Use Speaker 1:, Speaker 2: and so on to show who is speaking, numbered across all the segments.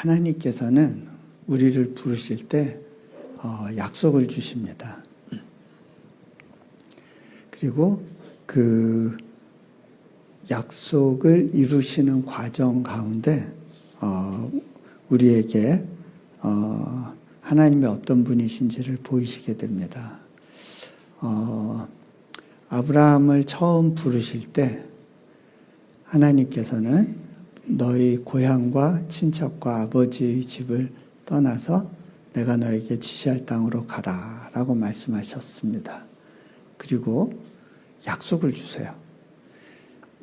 Speaker 1: 하나님께서는 우리를 부르실 때 약속을 주십니다. 그리고 그 약속을 이루시는 과정 가운데 우리에게 하나님이 어떤 분이신지를 보이시게 됩니다. 아브라함을 처음 부르실 때 하나님께서는 너희 고향과 친척과 아버지의 집을 떠나서 내가 너에게 지시할 땅으로 가라 라고 말씀하셨습니다. 그리고 약속을 주세요.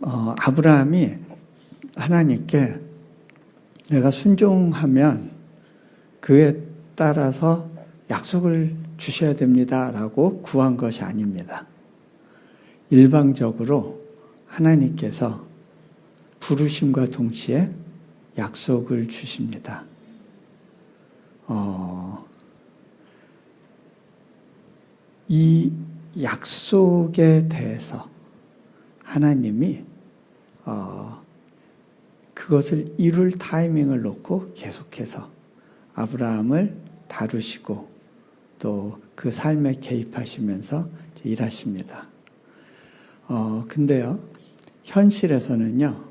Speaker 1: 아브라함이 하나님께 내가 순종하면 그에 따라서 약속을 주셔야 됩니다 라고 구한 것이 아닙니다. 일방적으로 하나님께서 부르심과 동시에 약속을 주십니다. 이 약속에 대해서 하나님이 그것을 이룰 타이밍을 놓고 계속해서 아브라함을 다루시고 또 그 삶에 개입하시면서 일하십니다. 근데요, 현실에서는요,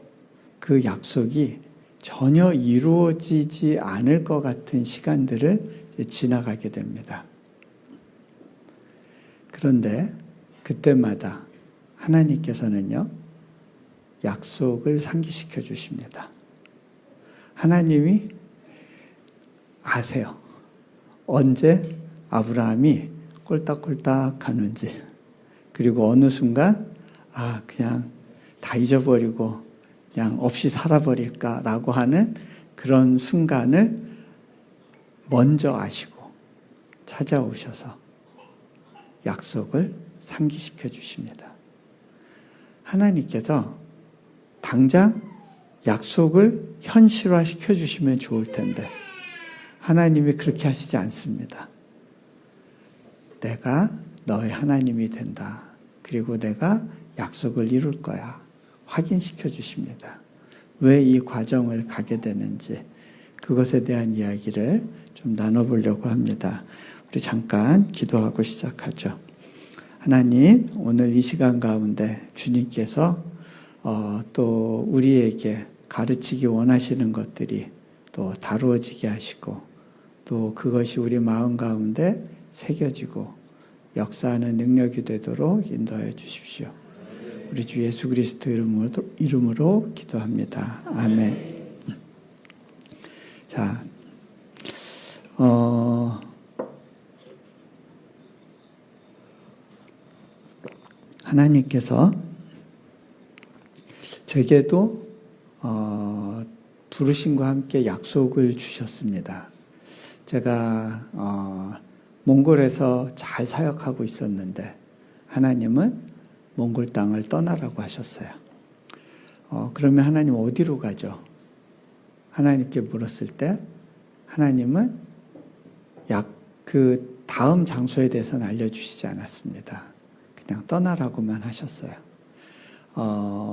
Speaker 1: 그 약속이 전혀 이루어지지 않을 것 같은 시간들을 지나가게 됩니다. 그런데 그때마다 하나님께서는요, 약속을 상기시켜 주십니다. 하나님이 아세요. 언제 아브라함이 꼴딱꼴딱 하는지, 그리고 어느 순간 그냥 다 잊어버리고 그냥 없이 살아버릴까라고 하는 그런 순간을 먼저 아시고 찾아오셔서 약속을 상기시켜 주십니다. 하나님께서 당장 약속을 현실화시켜 주시면 좋을 텐데 하나님이 그렇게 하시지 않습니다. 내가 너의 하나님이 된다. 그리고 내가 약속을 이룰 거야. 확인시켜 주십니다. 왜 이 과정을 가게 되는지 그것에 대한 이야기를 좀 나눠보려고 합니다. 우리 잠깐 기도하고 시작하죠. 하나님, 오늘 이 시간 가운데 주님께서 또 우리에게 가르치기 원하시는 것들이 또 다루어지게 하시고 또 그것이 우리 마음 가운데 새겨지고 역사하는 능력이 되도록 인도하여 주십시오. 우리 주 예수 그리스도 이름으로 기도합니다. 아멘. 자, 하나님께서 제게도 부르심과 함께 약속을 주셨습니다. 제가 몽골에서 잘 사역하고 있었는데 하나님은 몽골 땅을 떠나라고 하셨어요. 그러면 하나님 어디로 가죠? 하나님께 물었을 때 하나님은 그 다음 장소에 대해서는 알려주시지 않았습니다. 그냥 떠나라고만 하셨어요.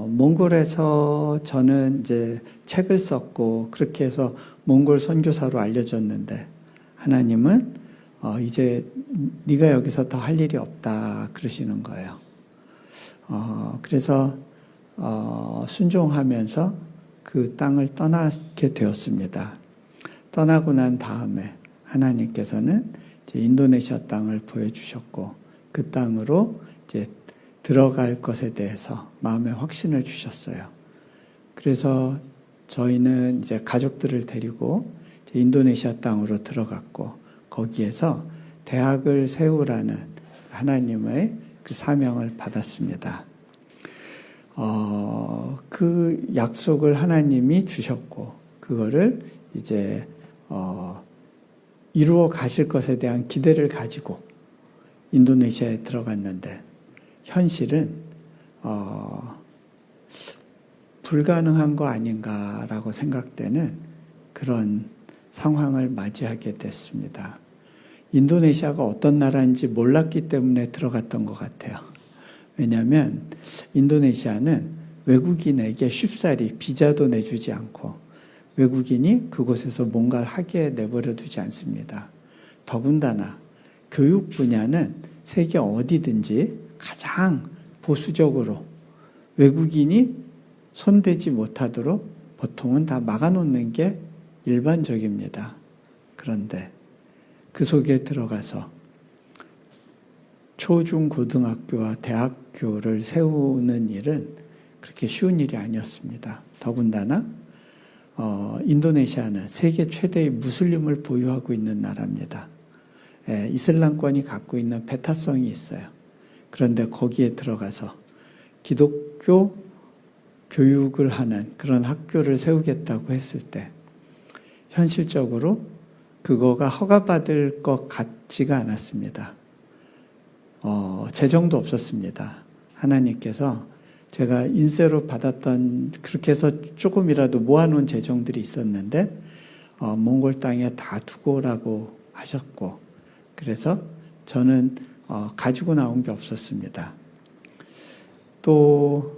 Speaker 1: 몽골에서 저는 이제 책을 썼고 그렇게 해서 몽골 선교사로 알려졌는데 하나님은 이제 네가 여기서 더 할 일이 없다 그러시는 거예요. 그래서 순종하면서 그 땅을 떠나게 되었습니다. 떠나고 난 다음에 하나님께서는 이제 인도네시아 땅을 보여주셨고 그 땅으로 이제 들어갈 것에 대해서 마음의 확신을 주셨어요. 그래서 저희는 이제 가족들을 데리고 이제 인도네시아 땅으로 들어갔고 거기에서 대학을 세우라는 하나님의 그 사명을 받았습니다. 그 약속을 하나님이 주셨고 그거를 이제 이루어 가실 것에 대한 기대를 가지고 인도네시아에 들어갔는데 현실은 불가능한 거 아닌가라고 생각되는 그런 상황을 맞이하게 됐습니다. 인도네시아가 어떤 나라인지 몰랐기 때문에 들어갔던 것 같아요. 왜냐하면 인도네시아는 외국인에게 쉽사리 비자도 내주지 않고 외국인이 그곳에서 뭔가를 하게 내버려 두지 않습니다. 더군다나 교육 분야는 세계 어디든지 가장 보수적으로 외국인이 손대지 못하도록 보통은 다 막아놓는 게 일반적입니다. 그런데 그 속에 들어가서 초중고등학교와 대학교를 세우는 일은 그렇게 쉬운 일이 아니었습니다. 더군다나 인도네시아는 세계 최대의 무슬림을 보유하고 있는 나라입니다. 이슬람권이 갖고 있는 배타성이 있어요. 그런데 거기에 들어가서 기독교 교육을 하는 그런 학교를 세우겠다고 했을 때 현실적으로 그거가 허가받을 것 같지가 않았습니다. 재정도 없었습니다. 하나님께서 제가 인세로 받았던, 그렇게 해서 조금이라도 모아놓은 재정들이 있었는데 몽골 땅에 다 두고 오라고 하셨고, 그래서 저는 가지고 나온 게 없었습니다. 또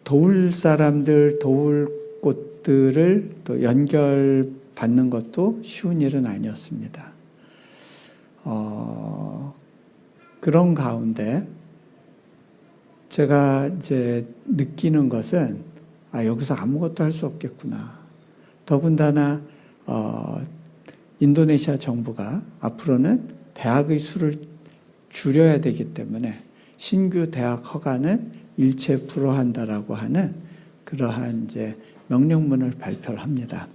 Speaker 1: 도울 사람들, 도울 곳들을 또 연결받는 것도 쉬운 일은 아니었습니다. 그런 가운데 제가 이제 느끼는 것은 여기서 아무것도 할 수 없겠구나. 더군다나 인도네시아 정부가 앞으로는 대학의 수를 줄여야 되기 때문에 신규 대학 허가는 일체 불허한다라고 하는 그러한 이제 명령문을 발표를 합니다.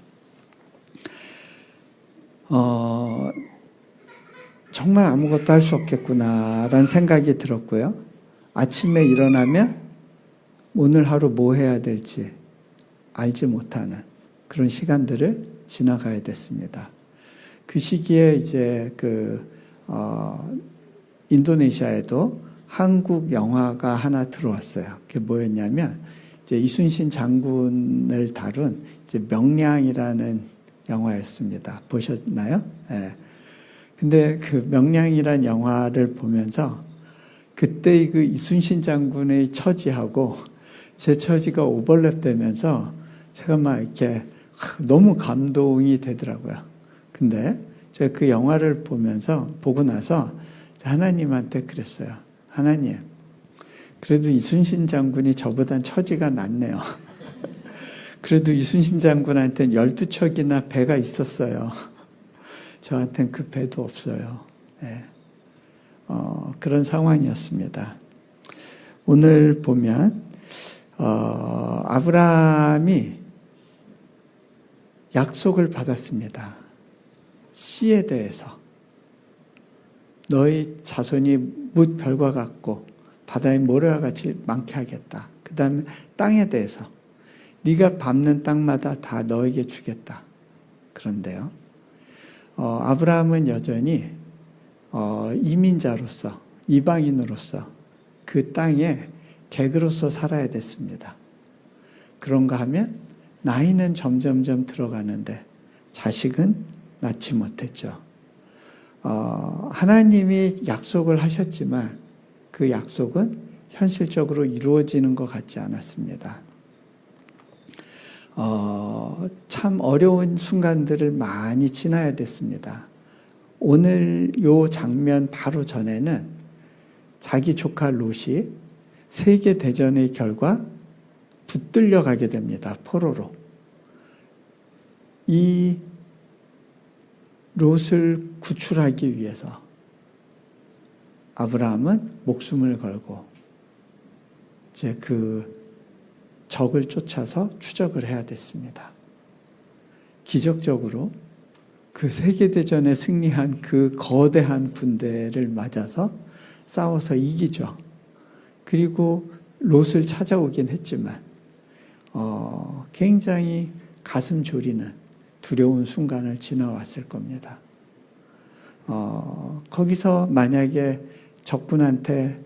Speaker 1: 정말 아무것도 할 수 없겠구나라는 생각이 들었고요. 아침에 일어나면 오늘 하루 뭐 해야 될지 알지 못하는 그런 시간들을 지나가야 됐습니다. 그 시기에 이제 인도네시아에도 한국 영화가 하나 들어왔어요. 그게 뭐였냐면 이제 이순신 장군을 다룬 이제 명량이라는 영화였습니다. 보셨나요? 예. 근데 그 명량이라는 영화를 보면서 그때의 그 이순신 장군의 처지하고 제 처지가 오버랩되면서 제가 막 이렇게 너무 감동이 되더라고요. 근데 제가 그 영화를 보고 나서 하나님한테 그랬어요. 하나님, 그래도 이순신 장군이 저보단 처지가 낫네요. 그래도 이순신 장군한테는 12척이나 배가 있었어요. 저한테는 그 배도 없어요. 네. 그런 상황이었습니다. 오늘 보면 아브라함이 약속을 받았습니다. 씨에 대해서. 너희 자손이 뭇 별과 같고 바다의 모래와 같이 많게 하겠다. 그 다음에 땅에 대해서 네가 밟는 땅마다 다 너에게 주겠다. 그런데요, 아브라함은 여전히 이민자로서, 이방인으로서 그 땅에 객으로서 살아야 됐습니다. 그런가 하면 나이는 점점점 들어가는데 자식은 낳지 못했죠. 하나님이 약속을 하셨지만 그 약속은 현실적으로 이루어지는 것 같지 않았습니다. 참 어려운 순간들을 많이 지나야 됐습니다. 오늘 요 장면 바로 전에는 자기 조카 롯이 세계대전의 결과 붙들려 가게 됩니다. 포로로. 이 롯을 구출하기 위해서 아브라함은 목숨을 걸고 이제 그 적을 쫓아서 추적을 해야 됐습니다. 기적적으로 그 세계대전에 승리한 그 거대한 군대를 맞아서 싸워서 이기죠. 그리고 롯을 찾아오긴 했지만 굉장히 가슴 졸이는 두려운 순간을 지나왔을 겁니다. 거기서 만약에 적군한테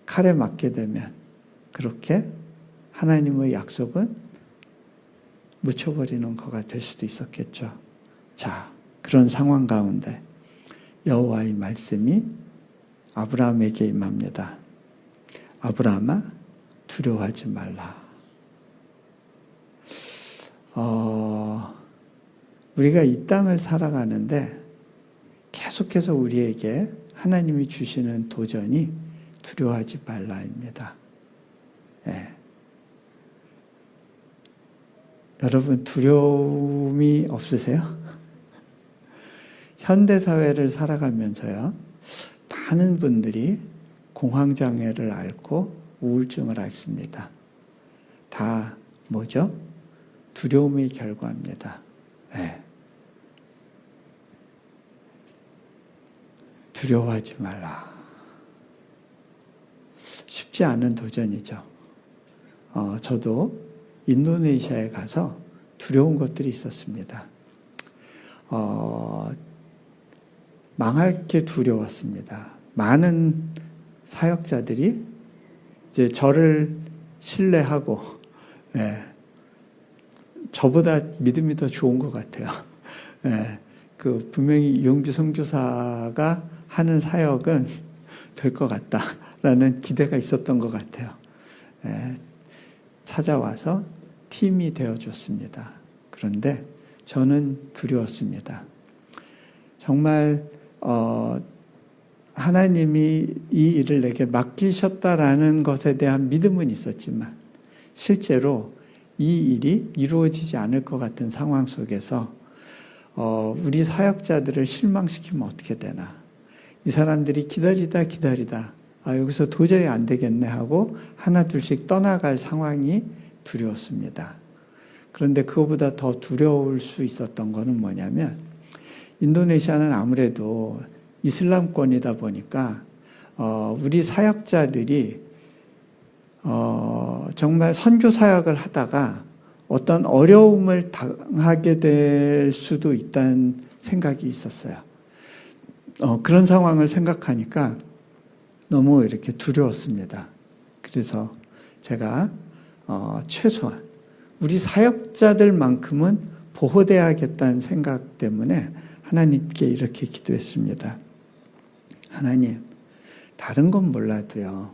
Speaker 1: 칼에 맞게 되면 그렇게 하나님의 약속은 묻혀버리는 거가 될 수도 있었겠죠. 자, 그런 상황 가운데 여호와의 말씀이 아브라함에게 임합니다. 아브라함아, 두려워하지 말라. 우리가 이 땅을 살아가는데 계속해서 우리에게 하나님이 주시는 도전이 두려워하지 말라입니다. 예. 여러분 두려움이 없으세요? 현대사회를 살아가면서요, 많은 분들이 공황장애를 앓고 우울증을 앓습니다. 다 뭐죠? 두려움의 결과입니다. 네. 두려워하지 말라. 쉽지 않은 도전이죠. 저도 인도네시아에 가서 두려운 것들이 있었습니다. 망할 게 두려웠습니다. 많은 사역자들이 이제 저를 신뢰하고, 예, 저보다 믿음이 더 좋은 것 같아요. 예, 분명히 이용주 선교사가 하는 사역은 될 것 같다라는 기대가 있었던 것 같아요. 예, 찾아와서 팀이 되어줬습니다. 그런데 저는 두려웠습니다. 정말 하나님이 이 일을 내게 맡기셨다라는 것에 대한 믿음은 있었지만 실제로 이 일이 이루어지지 않을 것 같은 상황 속에서 우리 사역자들을 실망시키면 어떻게 되나. 이 사람들이 기다리다 여기서 도저히 안 되겠네 하고 하나 둘씩 떠나갈 상황이 두려웠습니다. 그런데 그거보다 더 두려울 수 있었던 거는 뭐냐면 인도네시아는 아무래도 이슬람권이다 보니까 우리 사역자들이 정말 선교 사역을 하다가 어떤 어려움을 당하게 될 수도 있다는 생각이 있었어요. 그런 상황을 생각하니까 너무 이렇게 두려웠습니다. 그래서 제가 최소한 우리 사역자들만큼은 보호돼야겠다는 생각 때문에 하나님께 이렇게 기도했습니다. 하나님, 다른 건 몰라도요,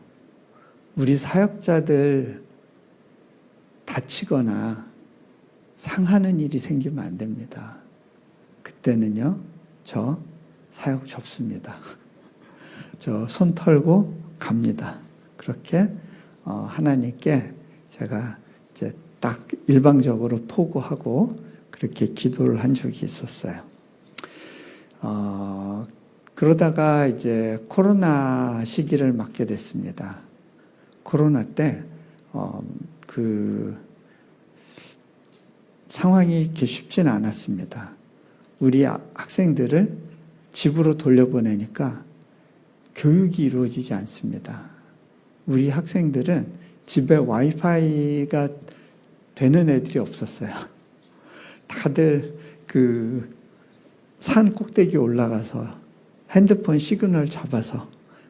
Speaker 1: 우리 사역자들 다치거나 상하는 일이 생기면 안 됩니다. 그때는요, 저 사역 접습니다. 저 손 털고 갑니다. 그렇게 하나님께 제가 이제 딱 일방적으로 포고하고 그렇게 기도를 한 적이 있었어요. 그러다가 이제 코로나 시기를 맞게 됐습니다. 코로나 때 상황이 이렇게 쉽지는 않았습니다. 우리 학생들을 집으로 돌려보내니까 교육이 이루어지지 않습니다. 우리 학생들은 집에 와이파이가 되는 애들이 없었어요. 다들 산 꼭대기에 올라가서 핸드폰 시그널 잡아서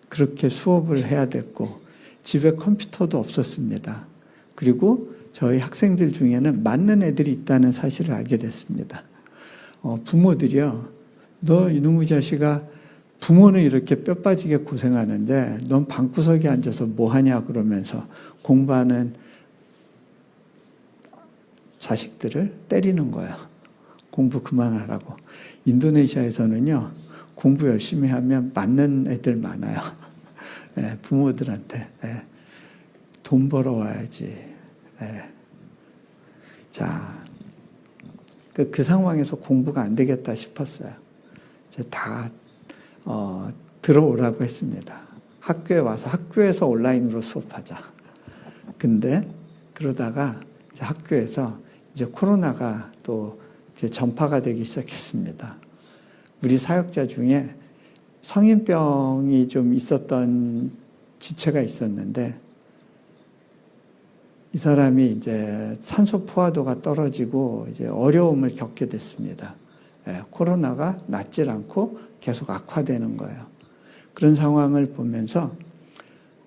Speaker 1: 그렇게 수업을 해야 됐고 집에 컴퓨터도 없었습니다. 그리고 저희 학생들 중에는 맞는 애들이 있다는 사실을 알게 됐습니다. 부모들이요, 너 이놈의 자식아, 부모는 이렇게 뼈 빠지게 고생하는데 넌 방구석에 앉아서 뭐 하냐 그러면서 공부하는 자식들을 때리는 거예요. 공부 그만하라고. 인도네시아에서는요, 공부 열심히 하면 맞는 애들 많아요. 예, 부모들한테. 예, 돈 벌어와야지. 예. 자, 그 상황에서 공부가 안 되겠다 싶었어요. 이제 다 들어오라고 했습니다. 학교에 와서 학교에서 온라인으로 수업하자. 근데 그러다가 이제 학교에서 이제 코로나가 또 이제 전파가 되기 시작했습니다. 우리 사역자 중에 성인병이 좀 있었던 지체가 있었는데 이 사람이 이제 산소 포화도가 떨어지고 이제 어려움을 겪게 됐습니다. 예, 코로나가 낫질 않고 계속 악화되는 거예요. 그런 상황을 보면서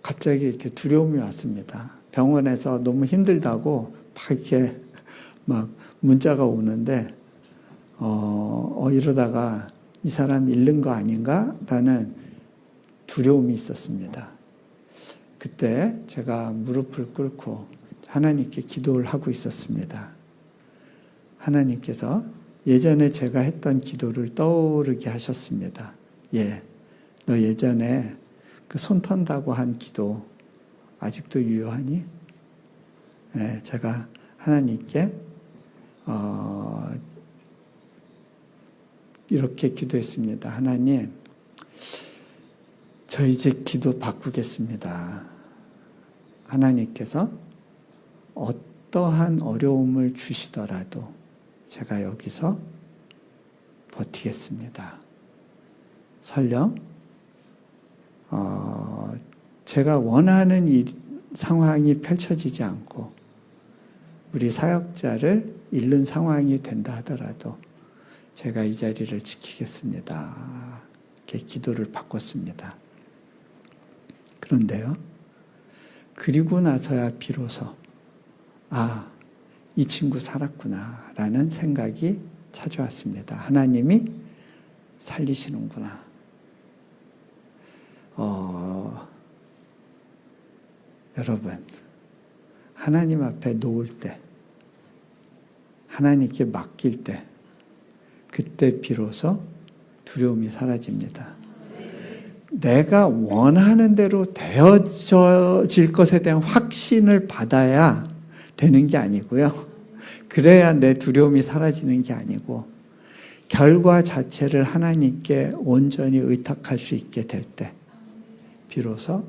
Speaker 1: 갑자기 이렇게 두려움이 왔습니다. 병원에서 너무 힘들다고 막 이렇게 막 문자가 오는데 이러다가 이 사람 잃는 거 아닌가라는 두려움이 있었습니다. 그때 제가 무릎을 꿇고 하나님께 기도를 하고 있었습니다. 하나님께서 예전에 제가 했던 기도를 떠오르게 하셨습니다. 예, 너 예전에 그 손 턴다고 한 기도 아직도 유효하니? 예, 제가 하나님께 이렇게 기도했습니다. 하나님, 저 이제 기도 바꾸겠습니다. 하나님께서 어떠한 어려움을 주시더라도 제가 여기서 버티겠습니다. 설령 제가 원하는 상황이 펼쳐지지 않고 우리 사역자를 잃는 상황이 된다 하더라도 제가 이 자리를 지키겠습니다. 이렇게 기도를 바꿨습니다. 그런데요, 그리고 나서야 비로소 이 친구 살았구나 라는 생각이 찾아왔습니다. 하나님이 살리시는구나. 여러분, 하나님 앞에 놓을 때, 하나님께 맡길 때, 그때 비로소 두려움이 사라집니다. 내가 원하는 대로 되어질 것에 대한 확신을 받아야 되는 게 아니고요. 그래야 내 두려움이 사라지는 게 아니고, 결과 자체를 하나님께 온전히 의탁할 수 있게 될 때, 비로소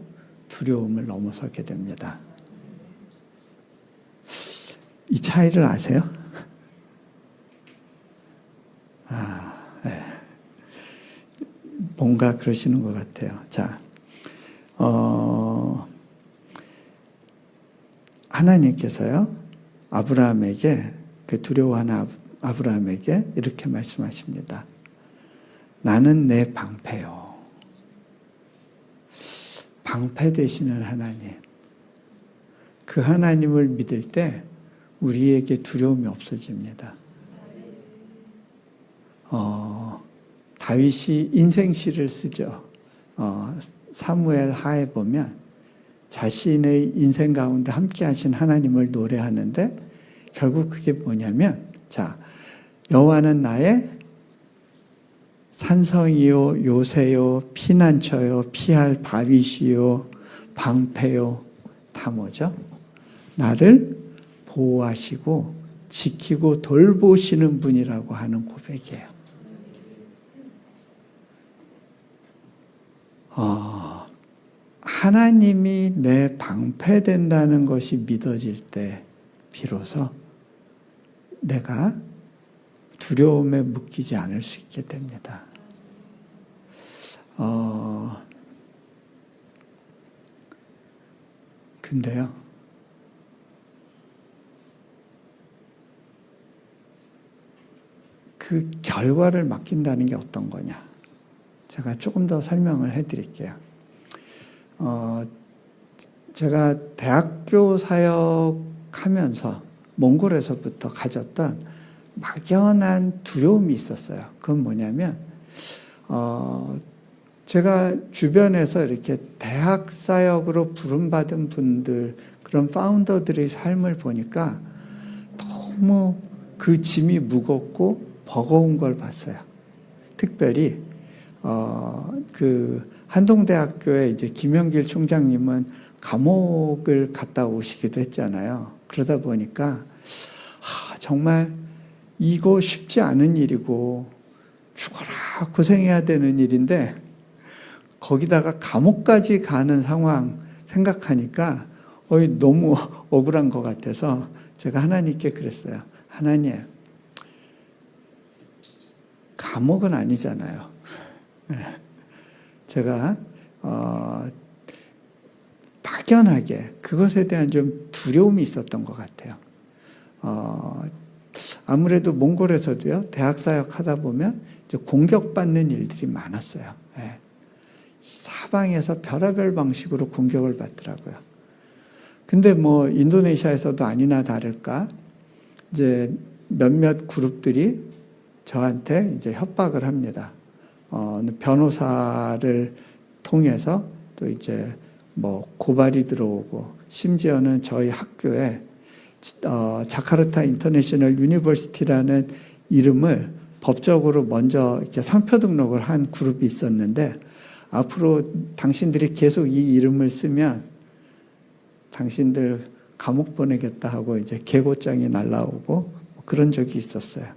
Speaker 1: 두려움을 넘어서게 됩니다. 이 차이를 아세요? 네. 뭔가 그러시는 것 같아요. 자, 하나님께서요, 아브라함에게, 그 두려워하는 아브라함에게 이렇게 말씀하십니다. 나는 내 방패요. 방패 되시는 하나님. 그 하나님을 믿을 때 우리에게 두려움이 없어집니다. 다윗이 인생시를 쓰죠. 사무엘 하에 보면 자신의 인생 가운데 함께 하신 하나님을 노래하는데 결국 그게 뭐냐면, 자, 여호와는 나의 산성이요, 요새요, 피난처요, 피할 바위시요, 방패요, 다 뭐죠? 나를 보호하시고 지키고 돌보시는 분이라고 하는 고백이에요. 하나님이 내 방패 된다는 것이 믿어질 때 비로소 내가 두려움에 묶이지 않을 수 있게 됩니다. 근데요, 그 결과를 맡긴다는 게 어떤 거냐? 제가 조금 더 설명을 해드릴게요. 제가 대학교 사역하면서 몽골에서부터 가졌던 막연한 두려움이 있었어요. 그건 뭐냐면, 제가 주변에서 이렇게 대학 사역으로 부름받은 분들, 그런 파운더들의 삶을 보니까 너무 그 짐이 무겁고 버거운 걸 봤어요. 특별히 그 한동대학교에 이제 김영길 총장님은 감옥을 갔다 오시기도 했잖아요. 그러다 보니까 정말 이거 쉽지 않은 일이고 죽어라 고생해야 되는 일인데 거기다가 감옥까지 가는 상황 생각하니까 너무 억울한 것 같아서 제가 하나님께 그랬어요. 하나님, 감옥은 아니잖아요. 제가 막연하게 그것에 대한 좀 두려움이 있었던 것 같아요. 아무래도 몽골에서도요, 대학 사역 하다 보면 이제 공격받는 일들이 많았어요. 사방에서 별의별 방식으로 공격을 받더라고요. 근데 뭐 인도네시아에서도 아니나 다를까 이제 몇몇 그룹들이 저한테 이제 협박을 합니다. 변호사를 통해서 또 이제 뭐 고발이 들어오고 심지어는 저희 학교에 자카르타 인터내셔널 유니버시티라는 이름을 법적으로 먼저 이렇게 상표 등록을 한 그룹이 있었는데, 앞으로 당신들이 계속 이 이름을 쓰면 당신들 감옥 보내겠다 하고 이제 계고장이 날라오고 그런 적이 있었어요.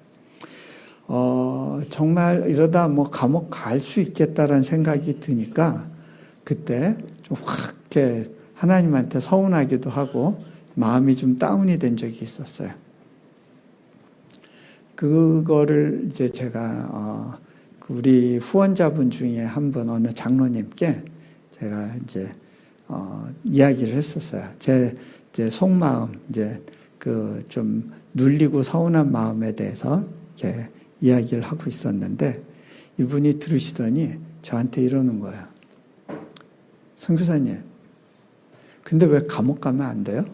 Speaker 1: 정말 이러다 뭐 감옥 갈 수 있겠다라는 생각이 드니까 그때 좀 확 이렇게 하나님한테 서운하기도 하고 마음이 좀 다운이 된 적이 있었어요. 그거를 이제 제가 우리 후원자분 중에 한 분, 어느 장로님께 제가 이제 이야기를 했었어요. 제 속마음, 이제 그 좀 눌리고 서운한 마음에 대해서 이렇게 이야기를 하고 있었는데, 이분이 들으시더니 저한테 이러는 거예요. 선교사님, 근데 왜 감옥 가면 안 돼요?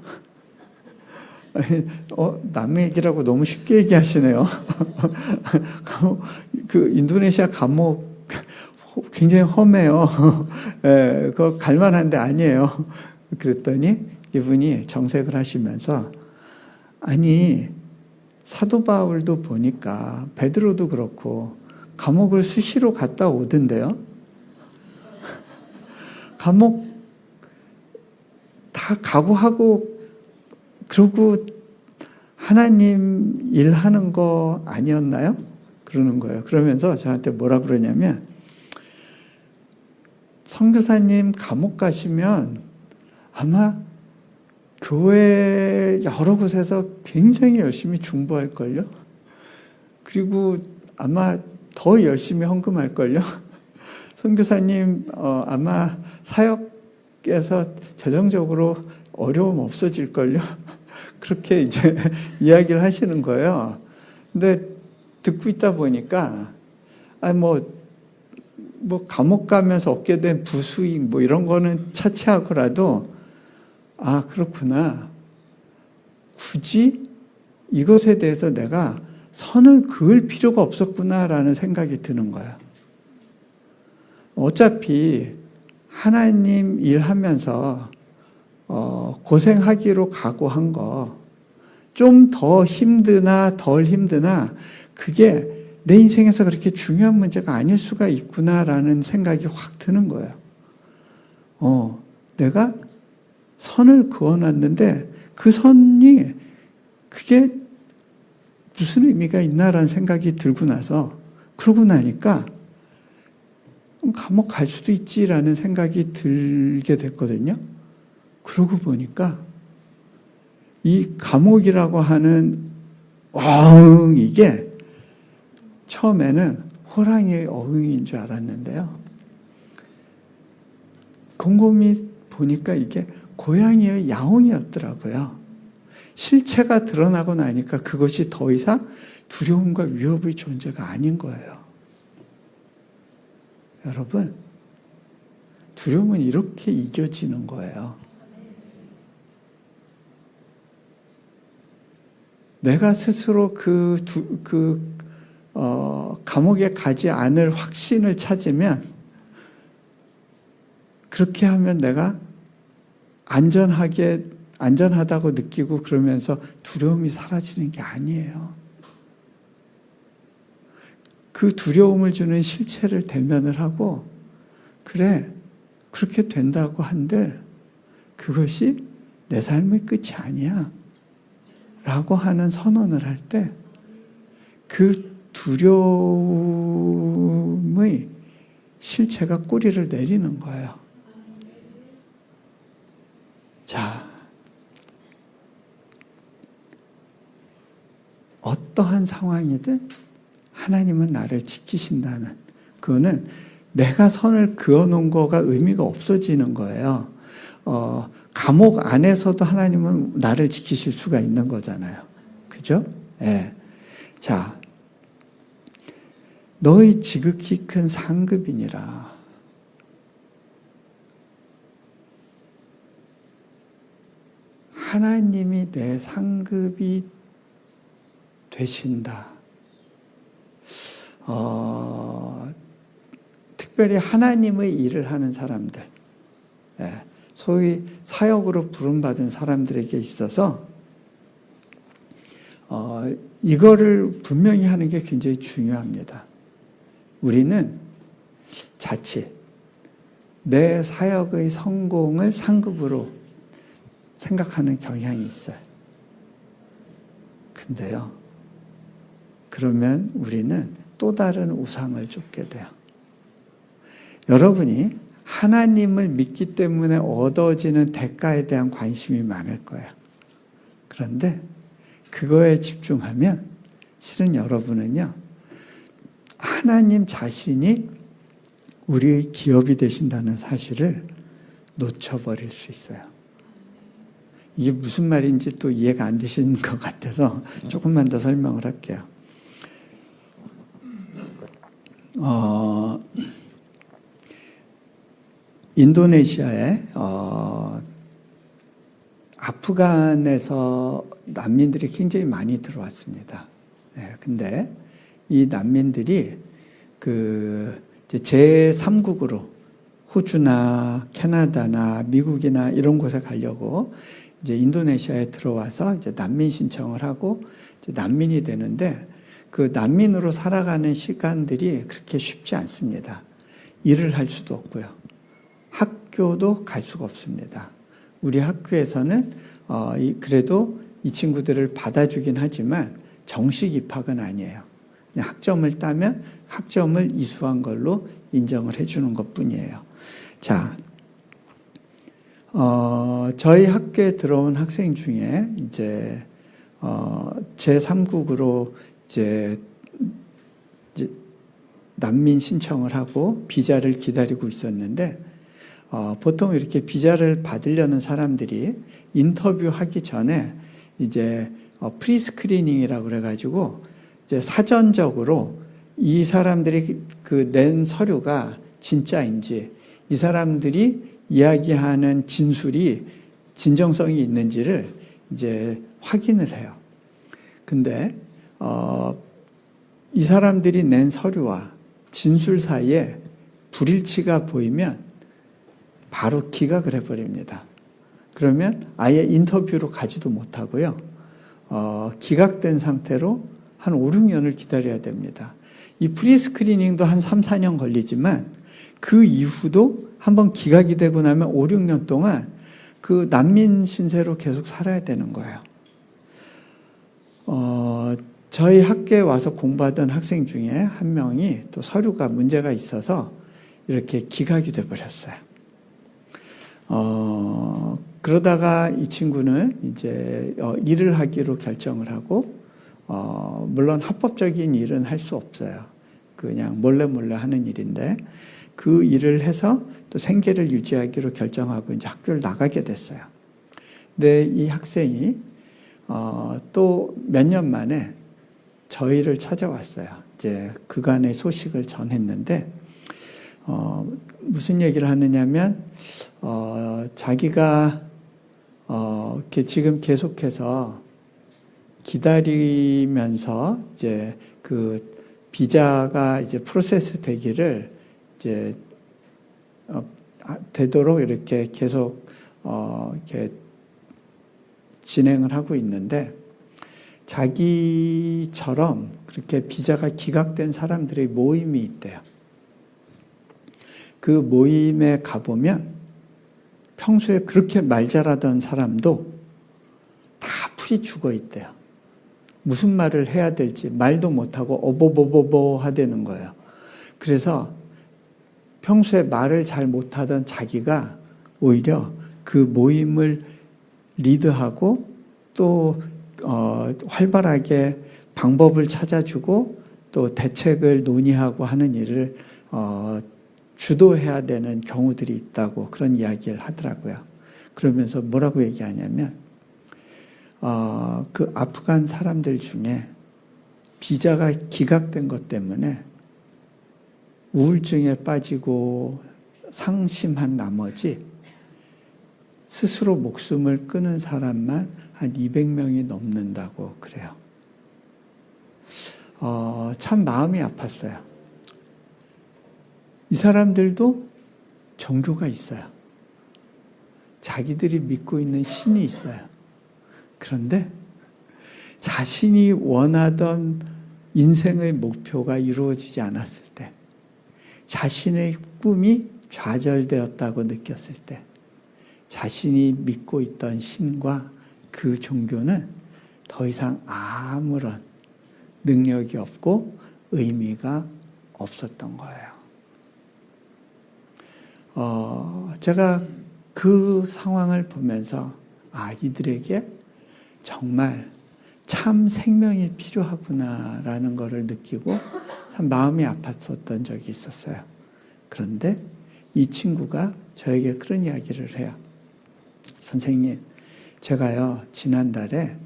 Speaker 1: 남의 얘기라고 너무 쉽게 얘기하시네요. 그 인도네시아 감옥 굉장히 험해요. 예, 그거 갈만한데 아니에요. 그랬더니 이분이 정색을 하시면서, 아니 사도 바울도 보니까 베드로도 그렇고 감옥을 수시로 갔다 오던데요. 감옥 다 각오하고 그러고 하나님 일하는 거 아니었나요? 그러는 거예요. 그러면서 저한테 뭐라 그러냐면, 선교사님 감옥 가시면 아마 교회 여러 곳에서 굉장히 열심히 중보할걸요? 그리고 아마 더 열심히 헌금할걸요? 선교사님 아마 사역에서 재정적으로 어려움 없어질걸요? 그렇게 이제 이야기를 하시는 거예요. 근데 듣고 있다 보니까, 뭐 감옥 가면서 얻게 된 부수익 뭐 이런 거는 차치하고라도, 아, 그렇구나. 굳이 이것에 대해서 내가 선을 그을 필요가 없었구나라는 생각이 드는 거예요. 어차피 하나님 일하면서 고생하기로 각오한 거, 좀 더 힘드나 덜 힘드나 그게 내 인생에서 그렇게 중요한 문제가 아닐 수가 있구나라는 생각이 확 드는 거예요. 내가 선을 그어놨는데 그 선이 그게 무슨 의미가 있나라는 생각이 들고 나서, 그러고 나니까 감옥 갈 수도 있지라는 생각이 들게 됐거든요. 그러고 보니까 이 감옥이라고 하는 이게 처음에는 호랑이의 어흥인 줄 알았는데요. 곰곰이 보니까 이게 고양이의 야옹이었더라고요. 실체가 드러나고 나니까 그것이 더 이상 두려움과 위협의 존재가 아닌 거예요. 여러분, 두려움은 이렇게 이겨지는 거예요. 내가 스스로 감옥에 가지 않을 확신을 찾으면, 그렇게 하면 내가 안전하다고 느끼고 그러면서 두려움이 사라지는 게 아니에요. 그 두려움을 주는 실체를 대면을 하고, 그래, 그렇게 된다고 한들 그것이 내 삶의 끝이 아니야 라고 하는 선언을 할 때, 그 두려움의 실체가 꼬리를 내리는 거예요. 자, 어떠한 상황이든 하나님은 나를 지키신다는, 그거는 내가 선을 그어놓은 거가 의미가 없어지는 거예요. 감옥 안에서도 하나님은 나를 지키실 수가 있는 거잖아요. 그죠? 예. 자, 너희 지극히 큰 상급이니라. 하나님이 내 상급이 되신다. 특별히 하나님의 일을 하는 사람들, 소위 사역으로 부름받은 사람들에게 있어서 이거를 분명히 하는 게 굉장히 중요합니다. 우리는 자칫 내 사역의 성공을 상급으로 생각하는 경향이 있어요. 근데요, 그러면 우리는 또 다른 우상을 쫓게 돼요. 여러분이 하나님을 믿기 때문에 얻어지는 대가에 대한 관심이 많을 거예요. 그런데 그거에 집중하면 실은 여러분은요, 하나님 자신이 우리의 기업이 되신다는 사실을 놓쳐버릴 수 있어요. 이게 무슨 말인지 또 이해가 안 되시는 것 같아서 조금만 더 설명을 할게요. 인도네시아에 아프간에서 난민들이 굉장히 많이 들어왔습니다. 근데 이 난민들이 제3국으로 호주나 캐나다나 미국이나 이런 곳에 가려고 이제 인도네시아에 들어와서 이제 난민 신청을 하고 이제 난민이 되는데, 그 난민으로 살아가는 시간들이 그렇게 쉽지 않습니다. 일을 할 수도 없고요. 학교도 갈 수가 없습니다. 우리 학교에서는 그래도 이 친구들을 받아주긴 하지만 정식 입학은 아니에요. 그냥 학점을 따면 학점을 이수한 걸로 인정을 해주는 것뿐이에요. 자, 저희 학교에 들어온 학생 중에 이제 제3국으로 이제 난민 신청을 하고 비자를 기다리고 있었는데, 보통 이렇게 비자를 받으려는 사람들이 인터뷰하기 전에 이제 프리스크리닝이라고 그래가지고 이제 사전적으로 이 사람들이 낸 서류가 진짜인지, 이 사람들이 이야기하는 진술이 진정성이 있는지를 이제 확인을 해요. 근데 이 사람들이 낸 서류와 진술 사이에 불일치가 보이면 바로 기각을 해버립니다. 그러면 아예 인터뷰로 가지도 못하고요. 기각된 상태로 한 5, 6년을 기다려야 됩니다. 이 프리스크리닝도 한 3, 4년 걸리지만 그 이후도 한번 기각이 되고 나면 5, 6년 동안 그 난민 신세로 계속 살아야 되는 거예요. 저희 학교에 와서 공부하던 학생 중에 한 명이 또 서류가 문제가 있어서 이렇게 기각이 돼버렸어요. 그러다가 이 친구는 이제 일을 하기로 결정을 하고, 물론 합법적인 일은 할 수 없어요. 그냥 몰래 하는 일인데, 그 일을 해서 또 생계를 유지하기로 결정하고 이제 학교를 나가게 됐어요. 근데 이 학생이 또 몇 년 만에 저희를 찾아왔어요. 이제 그간의 소식을 전했는데, 무슨 얘기를 하느냐면, 자기가 지금 계속해서 기다리면서 이제 그 비자가 이제 프로세스 되기를 이제 되도록 이렇게 계속 이렇게 진행을 하고 있는데, 자기처럼 그렇게 비자가 기각된 사람들의 모임이 있대요. 그 모임에 가보면 평소에 그렇게 말 잘하던 사람도 다 풀이 죽어 있대요. 무슨 말을 해야 될지 말도 못하고 어버버버버 하대는 거예요. 그래서 평소에 말을 잘 못하던 자기가 오히려 그 모임을 리드하고 또 활발하게 방법을 찾아주고 또 대책을 논의하고 하는 일을 주도해야 되는 경우들이 있다고 그런 이야기를 하더라고요. 그러면서 뭐라고 얘기하냐면, 그 아프간 사람들 중에 비자가 기각된 것 때문에 우울증에 빠지고 상심한 나머지 스스로 목숨을 끊은 사람만 한 200명이 넘는다고 그래요. 참 마음이 아팠어요. 이 사람들도 종교가 있어요. 자기들이 믿고 있는 신이 있어요. 그런데 자신이 원하던 인생의 목표가 이루어지지 않았을 때, 자신의 꿈이 좌절되었다고 느꼈을 때, 자신이 믿고 있던 신과 그 종교는 더 이상 아무런 능력이 없고 의미가 없었던 거예요. 제가 그 상황을 보면서 이들에게 정말 참 생명이 필요하구나라는 것을 느끼고 참 마음이 아팠었던 적이 있었어요. 그런데 이 친구가 저에게 그런 이야기를 해요. 선생님, 제가요 지난달에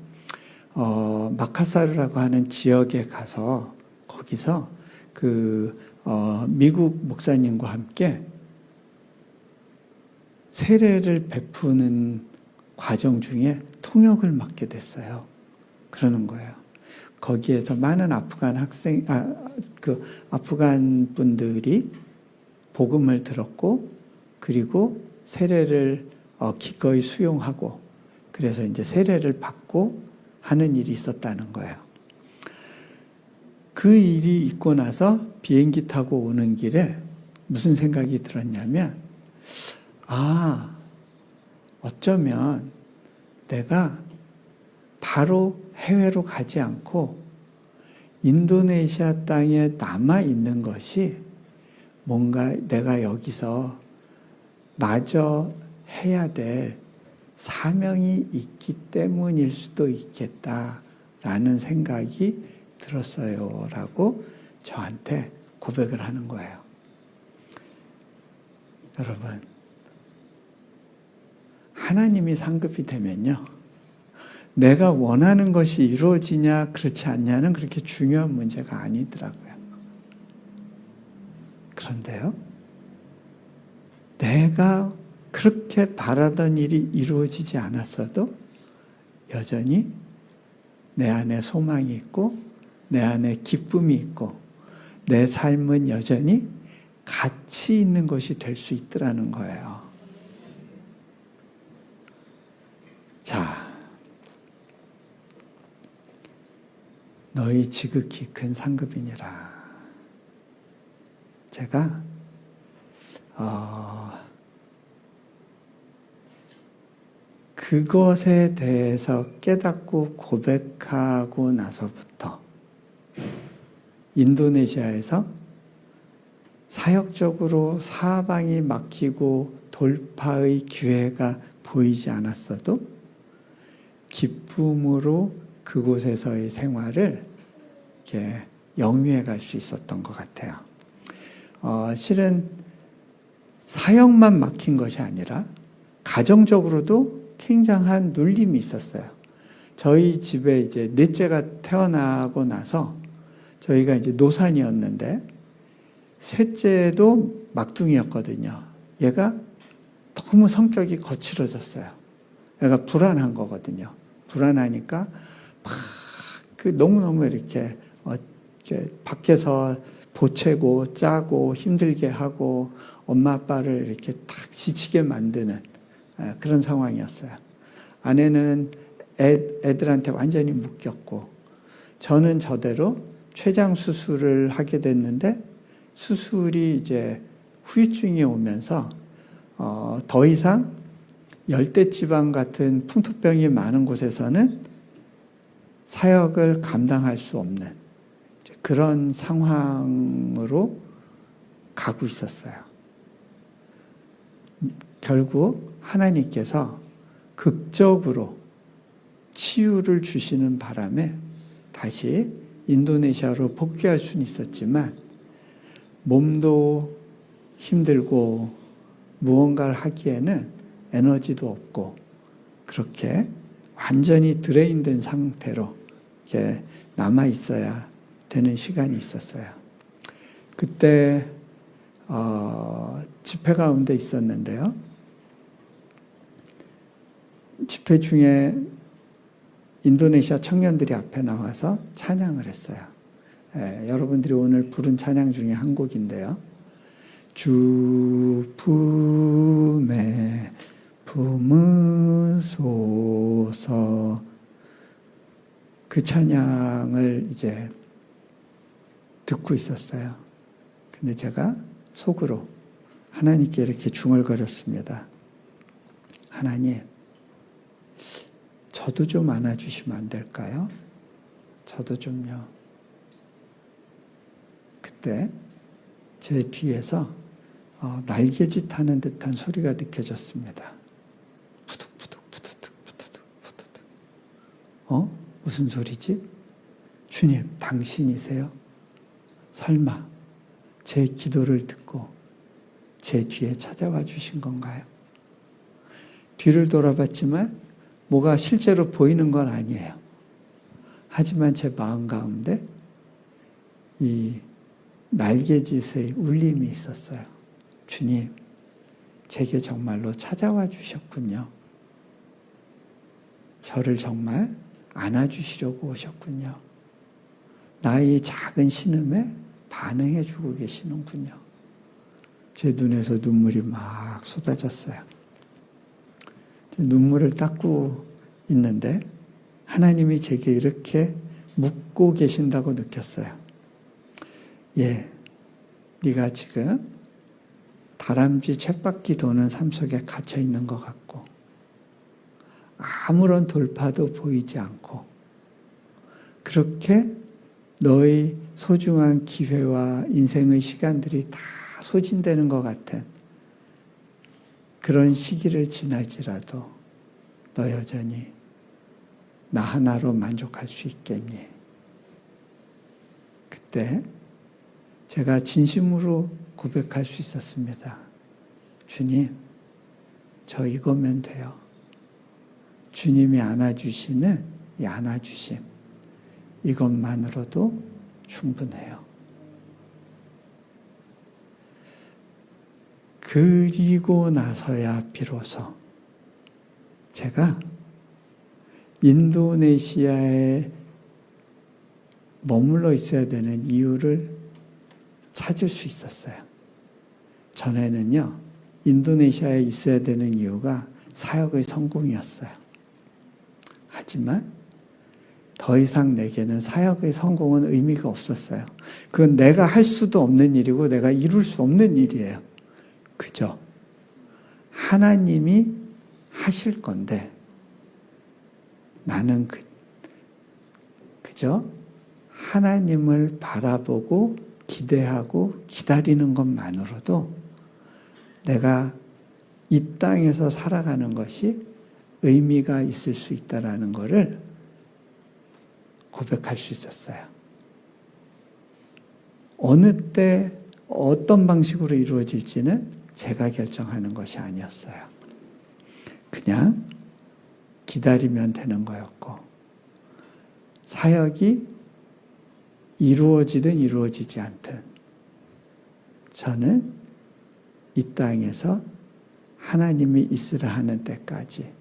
Speaker 1: 마카사르라고 하는 지역에 가서 거기서 미국 목사님과 함께 세례를 베푸는 과정 중에 통역을 맡게 됐어요. 그러는 거예요. 거기에서 많은 아프간 분들이 복음을 들었고, 그리고 세례를 기꺼이 수용하고, 그래서 이제 세례를 받고 하는 일이 있었다는 거예요. 그 일이 있고 나서 비행기 타고 오는 길에 무슨 생각이 들었냐면, 어쩌면 내가 바로 해외로 가지 않고 인도네시아 땅에 남아 있는 것이 뭔가 내가 여기서 마저 해야 될 사명이 있기 때문일 수도 있겠다라는 생각이 들었어요. 라고 저한테 고백을 하는 거예요. 여러분, 하나님이 상급이 되면요, 내가 원하는 것이 이루어지냐 그렇지 않냐는 그렇게 중요한 문제가 아니더라고요. 그런데요, 내가 그렇게 바라던 일이 이루어지지 않았어도 여전히 내 안에 소망이 있고, 내 안에 기쁨이 있고, 내 삶은 여전히 가치 있는 것이 될 수 있더라는 거예요. 자, 너희 지극히 큰 상급이니라. 제가 그것에 대해서 깨닫고 고백하고 나서부터 인도네시아에서 사역적으로 사방이 막히고 돌파의 기회가 보이지 않았어도 기쁨으로 그곳에서의 생활을 이렇게 영위해 갈 수 있었던 것 같아요. 실은 사역만 막힌 것이 아니라 가정적으로도 굉장한 눌림이 있었어요. 저희 집에 이제 넷째가 태어나고 나서 저희가 이제 노산이었는데 셋째도 막둥이였거든요. 얘가 너무 성격이 거칠어졌어요. 얘가 불안한 거거든요. 불안하니까 너무너무 이렇게 밖에서 보채고 짜고 힘들게 하고 엄마 아빠를 이렇게 탁 지치게 만드는 그런 상황이었어요. 아내는 애들한테 완전히 묶였고, 저는 저대로 췌장 수술을 하게 됐는데 수술이 이제 후유증이 오면서 더 이상 열대지방 같은 풍토병이 많은 곳에서는 사역을 감당할 수 없는 그런 상황으로 가고 있었어요. 결국 하나님께서 극적으로 치유를 주시는 바람에 다시 인도네시아로 복귀할 수는 있었지만 몸도 힘들고 무언가를 하기에는 에너지도 없고 그렇게 완전히 드레인된 상태로 이렇게 남아 있어야 되는 시간이 있었어요. 그때 집회 가운데 있었는데요. 집회 중에 인도네시아 청년들이 앞에 나와서 찬양을 했어요. 여러분들이 오늘 부른 찬양 중에 한 곡인데요. 주 품에 품으소서. 그 찬양을 이제 듣고 있었어요. 근데 제가 속으로 하나님께 이렇게 중얼거렸습니다. 하나님, 저도 좀 안아주시면 안 될까요? 저도 좀요. 그때 제 뒤에서 날개짓 하는 듯한 소리가 느껴졌습니다. 푸득푸득 푸드득 푸드득 푸드득. 무슨 소리지? 주님, 당신이세요? 설마 제 기도를 듣고 제 뒤에 찾아와 주신 건가요? 뒤를 돌아봤지만 뭐가 실제로 보이는 건 아니에요. 하지만 제 마음 가운데 이 날개짓의 울림이 있었어요. 주님, 제게 정말로 찾아와 주셨군요. 저를 정말 안아주시려고 오셨군요. 나의 작은 신음에 반응해 주고 계시는군요. 제 눈에서 눈물이 막 쏟아졌어요. 눈물을 닦고 있는데 하나님이 제게 이렇게 묻고 계신다고 느꼈어요. 예, 네가 지금 다람쥐 쳇바퀴 도는 삶 속에 갇혀 있는 것 같고 아무런 돌파도 보이지 않고 그렇게 너의 소중한 기회와 인생의 시간들이 다 소진되는 것 같은 그런 시기를 지날지라도 너 여전히 나 하나로 만족할 수 있겠니? 그때 제가 진심으로 고백할 수 있었습니다. 주님, 저 이거면 돼요. 주님이 안아주시는 이 안아주심, 이것만으로도 충분해요. 그리고 나서야 비로소 제가 인도네시아에 머물러 있어야 되는 이유를 찾을 수 있었어요. 전에는요, 인도네시아에 있어야 되는 이유가 사역의 성공이었어요. 하지만 더 이상 내게는 사역의 성공은 의미가 없었어요. 그건 내가 할 수도 없는 일이고 내가 이룰 수 없는 일이에요. 그죠? 하나님이 하실 건데 나는 그저 하나님을 바라보고 기대하고 기다리는 것만으로도 내가 이 땅에서 살아가는 것이 의미가 있을 수 있다라는 것을 고백할 수 있었어요. 어느 때 어떤 방식으로 이루어질지는 제가 결정하는 것이 아니었어요. 그냥 기다리면 되는 거였고 사역이 이루어지든 이루어지지 않든 저는 이 땅에서 하나님이 있으라 하는 때까지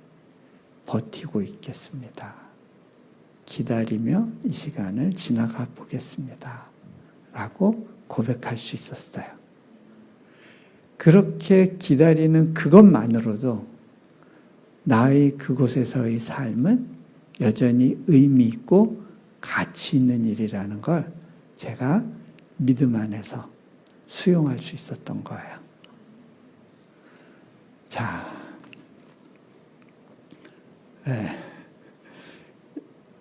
Speaker 1: 버티고 있겠습니다. 기다리며 이 시간을 지나가 보겠습니다. 라고 고백할 수 있었어요. 그렇게 기다리는 그것만으로도 나의 그곳에서의 삶은 여전히 의미 있고 가치 있는 일이라는 걸 제가 믿음 안에서 수용할 수 있었던 거예요. 자,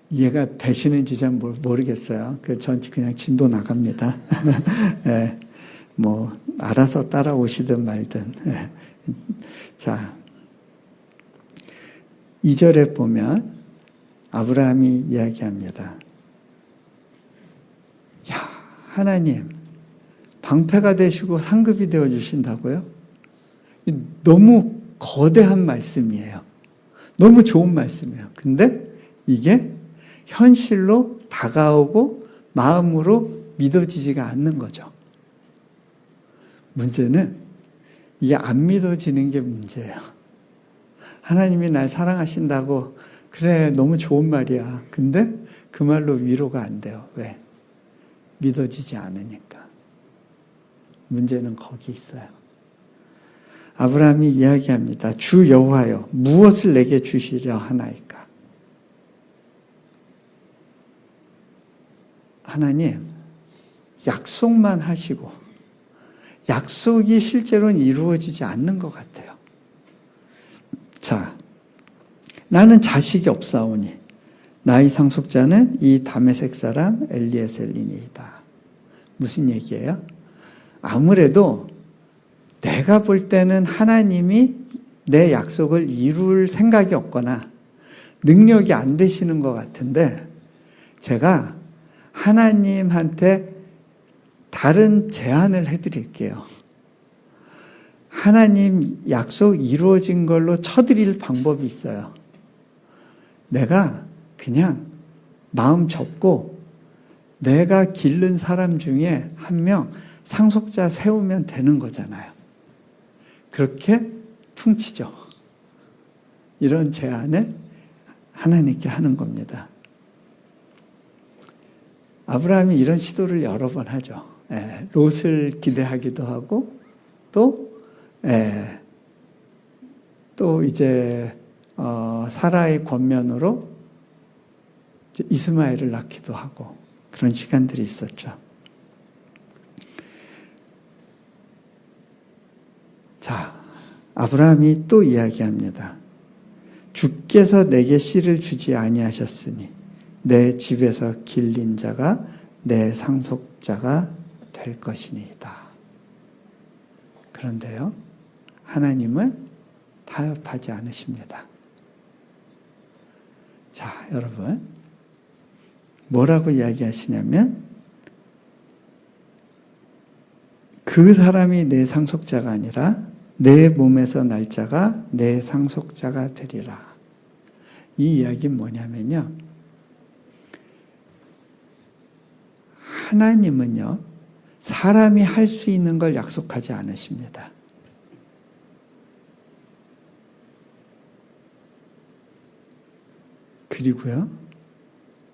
Speaker 1: 이해가 되시는지 잘 모르겠어요. 전 그냥 진도 나갑니다. 뭐 알아서 따라오시든 말든. 자, 2절에 보면 아브라함이 이야기합니다. 야, 하나님 방패가 되시고 상급이 되어 주신다고요? 너무 거대한 말씀이에요. 너무 좋은 말씀이에요. 근데 이게 현실로 다가오고 마음으로 믿어지지가 않는 거죠. 문제는 이게 안 믿어지는 게 문제예요. 하나님이 날 사랑하신다고 그래 너무 좋은 말이야. 근데 그 말로 위로가 안 돼요. 왜? 믿어지지 않으니까. 문제는 거기 있어요. 아브라함이 이야기합니다. 주 여호와여 무엇을 내게 주시려 하나이까? 하나님, 약속만 하시고 약속이 실제로는 이루어지지 않는 것 같아요. 자, 나는 자식이 없사오니 나의 상속자는 이 다메섹 사람 엘리에셀이니이다. 무슨 얘기예요? 아무래도 내가 볼 때는 하나님이 내 약속을 이룰 생각이 없거나 능력이 안 되시는 것 같은데, 제가 하나님한테 다른 제안을 해드릴게요. 하나님 약속 이루어진 걸로 쳐드릴 방법이 있어요. 내가 그냥 마음 접고 내가 기른 사람 중에 한 명 상속자 세우면 되는 거잖아요. 그렇게 퉁치죠. 이런 제안을 하나님께 하는 겁니다. 아브라함이 이런 시도를 여러 번 하죠. 롯을 기대하기도 하고, 또 이제 사라의 권면으로 이제 이스마엘을 낳기도 하고, 그런 시간들이 있었죠. 자, 아브라함이 또 이야기합니다. 주께서 내게 씨를 주지 아니하셨으니 내 집에서 길린 자가 내 상속자가 될 것이니이다. 그런데요, 하나님은 타협하지 않으십니다. 자, 여러분, 뭐라고 이야기하시냐면, 그 사람이 내 상속자가 아니라 내 몸에서 날 자가 내 상속자가 되리라. 이 이야기는 뭐냐면요, 하나님은요, 사람이 할 수 있는 걸 약속하지 않으십니다. 그리고요,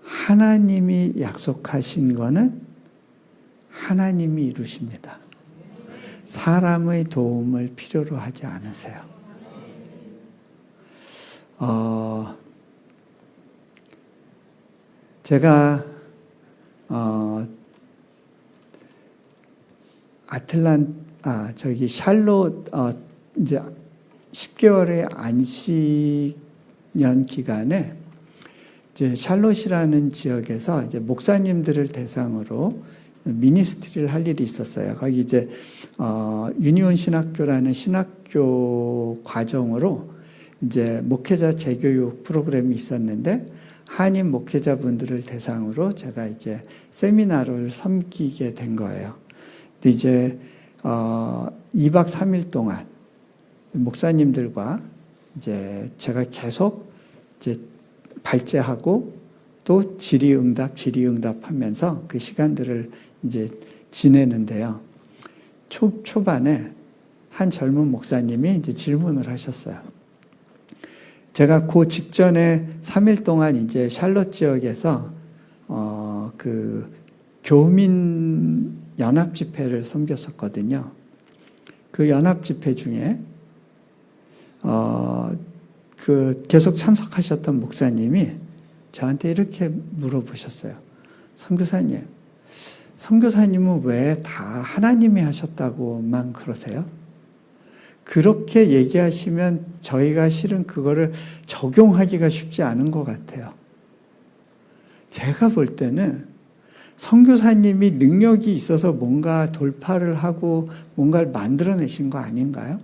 Speaker 1: 하나님이 약속하신 거는 하나님이 이루십니다. 사람의 도움을 필요로 하지 않으세요. 제가 샬롯 이제 10개월의 안식년 기간에 이제 샬롯이라는 지역에서 이제 목사님들을 대상으로 미니스트리를 할 일이 있었어요. 거기 이제 유니온 신학교라는 신학교 과정으로 이제 목회자 재교육 프로그램이 있었는데, 한인 목회자분들을 대상으로 제가 이제 세미나를 섬기게 된 거예요. 근데 이제 2박 3일 동안 목사님들과 이제 제가 계속 이제 발제하고 또 질의응답 하면서 그 시간들을 이제 지내는데요. 초반에 한 젊은 목사님이 이제 질문을 하셨어요. 제가 그 직전에 3일 동안 이제 샬롯 지역에서 그 교민 연합 집회를 섬겼었거든요. 그 연합 집회 중에 그 계속 참석하셨던 목사님이 저한테 이렇게 물어보셨어요. 선교사님은 왜 다 하나님이 하셨다고만 그러세요? 그렇게 얘기하시면 저희가 실은 그거를 적용하기가 쉽지 않은 것 같아요. 제가 볼 때는 선교사님이 능력이 있어서 뭔가 돌파를 하고 뭔가를 만들어내신 거 아닌가요?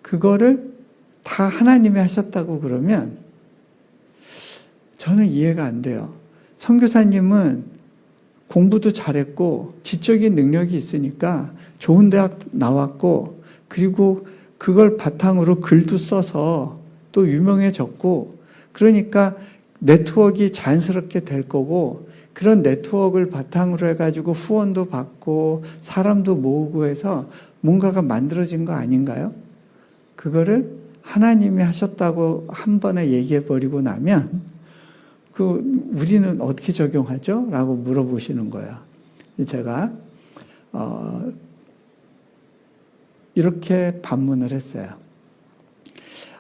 Speaker 1: 그거를 다 하나님이 하셨다고 그러면 저는 이해가 안 돼요. 선교사님은 공부도 잘했고 지적인 능력이 있으니까 좋은 대학 나왔고, 그리고 그걸 바탕으로 글도 써서 또 유명해졌고, 그러니까 네트워크가 자연스럽게 될 거고, 그런 네트워크를 바탕으로 해가지고 후원도 받고 사람도 모으고 해서 뭔가가 만들어진 거 아닌가요? 그거를 하나님이 하셨다고 한 번에 얘기해버리고 나면 우리는 어떻게 적용하죠? 라고 물어보시는 거예요. 제가 이렇게 반문을 했어요.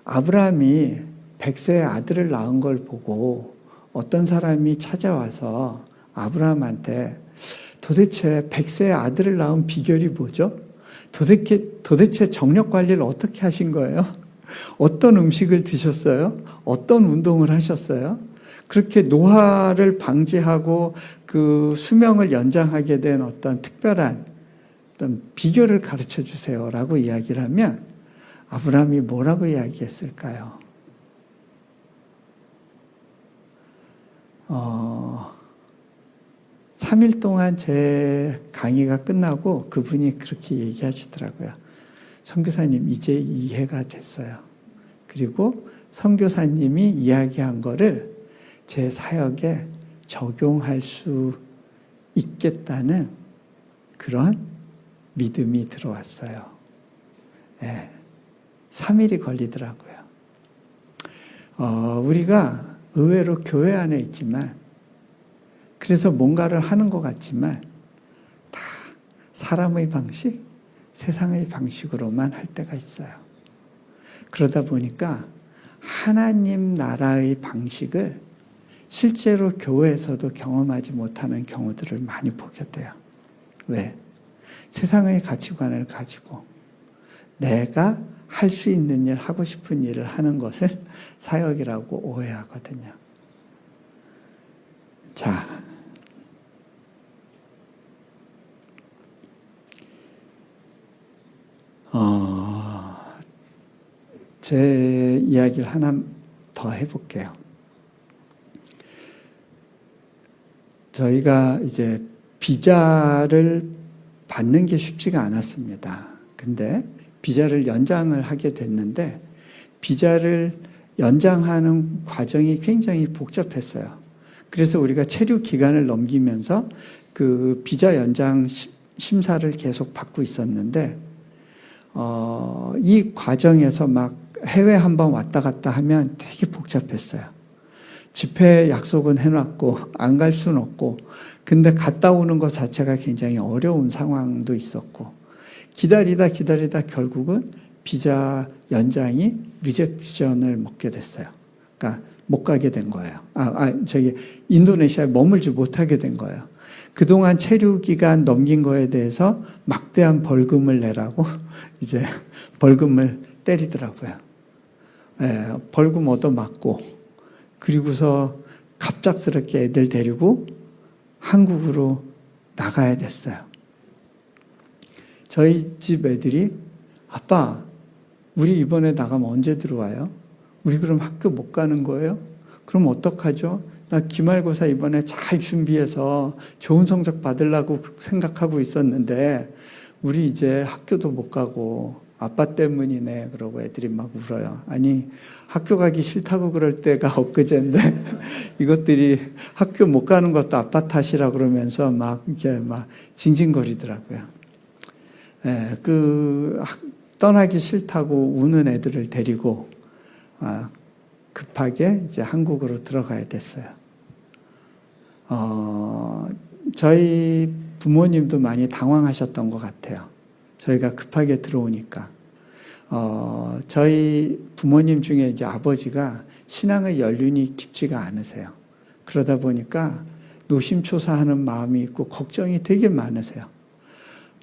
Speaker 1: 아브라함이 100세의 아들을 낳은 걸 보고 어떤 사람이 찾아와서 아브라함한테 도대체 100세의 아들을 낳은 비결이 뭐죠? 도대체 정력 관리를 어떻게 하신 거예요? 어떤 음식을 드셨어요? 어떤 운동을 하셨어요? 그렇게 노화를 방지하고 그 수명을 연장하게 된 어떤 특별한 어떤 비결을 가르쳐 주세요라고 이야기를 하면 아브라함이 뭐라고 이야기했을까요? 3일 동안 제 강의가 끝나고 그분이 그렇게 얘기하시더라고요. 선교사님, 이제 이해가 됐어요. 그리고 선교사님이 이야기한 거를 제 사역에 적용할 수 있겠다는 그런 믿음이 들어왔어요. 네, 3일이 걸리더라고요. 우리가 의외로 교회 안에 있지만 그래서 뭔가를 하는 것 같지만 다 사람의 방식, 세상의 방식으로만 할 때가 있어요. 그러다 보니까 하나님 나라의 방식을 실제로 교회에서도 경험하지 못하는 경우들을 많이 보게 돼요. 왜? 세상의 가치관을 가지고 내가 할 수 있는 일, 하고 싶은 일을 하는 것을 사역이라고 오해하거든요. 자, 제 이야기를 하나 더 해볼게요. 저희가 이제 비자를 받는 게 쉽지가 않았습니다. 근데 비자를 연장을 하게 됐는데 비자를 연장하는 과정이 굉장히 복잡했어요. 그래서 우리가 체류 기간을 넘기면서 그 비자 연장 심사를 계속 받고 있었는데 이 과정에서 막 해외 한번 왔다 갔다 하면 되게 복잡했어요. 집회 약속은 해놨고 안 갈 수는 없고 근데 갔다 오는 것 자체가 굉장히 어려운 상황도 있었고 기다리다 결국은 비자 연장이 리젝션을 먹게 됐어요. 그러니까 못 가게 된 거예요. 인도네시아에 머물지 못하게 된 거예요. 그동안 체류 기간 넘긴 거에 대해서 막대한 벌금을 내라고 이제 벌금을 때리더라고요. 예, 벌금 얻어맞고 그리고서 갑작스럽게 애들 데리고 한국으로 나가야 됐어요. 저희 집 애들이 아빠, 우리 이번에 나가면 언제 들어와요? 우리 그럼 학교 못 가는 거예요? 그럼 어떡하죠? 나 기말고사 이번에 잘 준비해서 좋은 성적 받으려고 생각하고 있었는데 우리 이제 학교도 못 가고 아빠 때문이네 그러고 애들이 막 울어요. 아니 학교 가기 싫다고 그럴 때가 엊그제인데 이것들이 학교 못 가는 것도 아빠 탓이라 그러면서 막 이렇게 막 징징거리더라고요. 예, 떠나기 싫다고 우는 애들을 데리고 급하게 이제 한국으로 들어가야 됐어요. 저희 부모님도 많이 당황하셨던 것 같아요. 저희가 급하게 들어오니까. 저희 부모님 중에 이제 아버지가 신앙의 연륜이 깊지가 않으세요. 그러다 보니까 노심초사하는 마음이 있고 걱정이 되게 많으세요.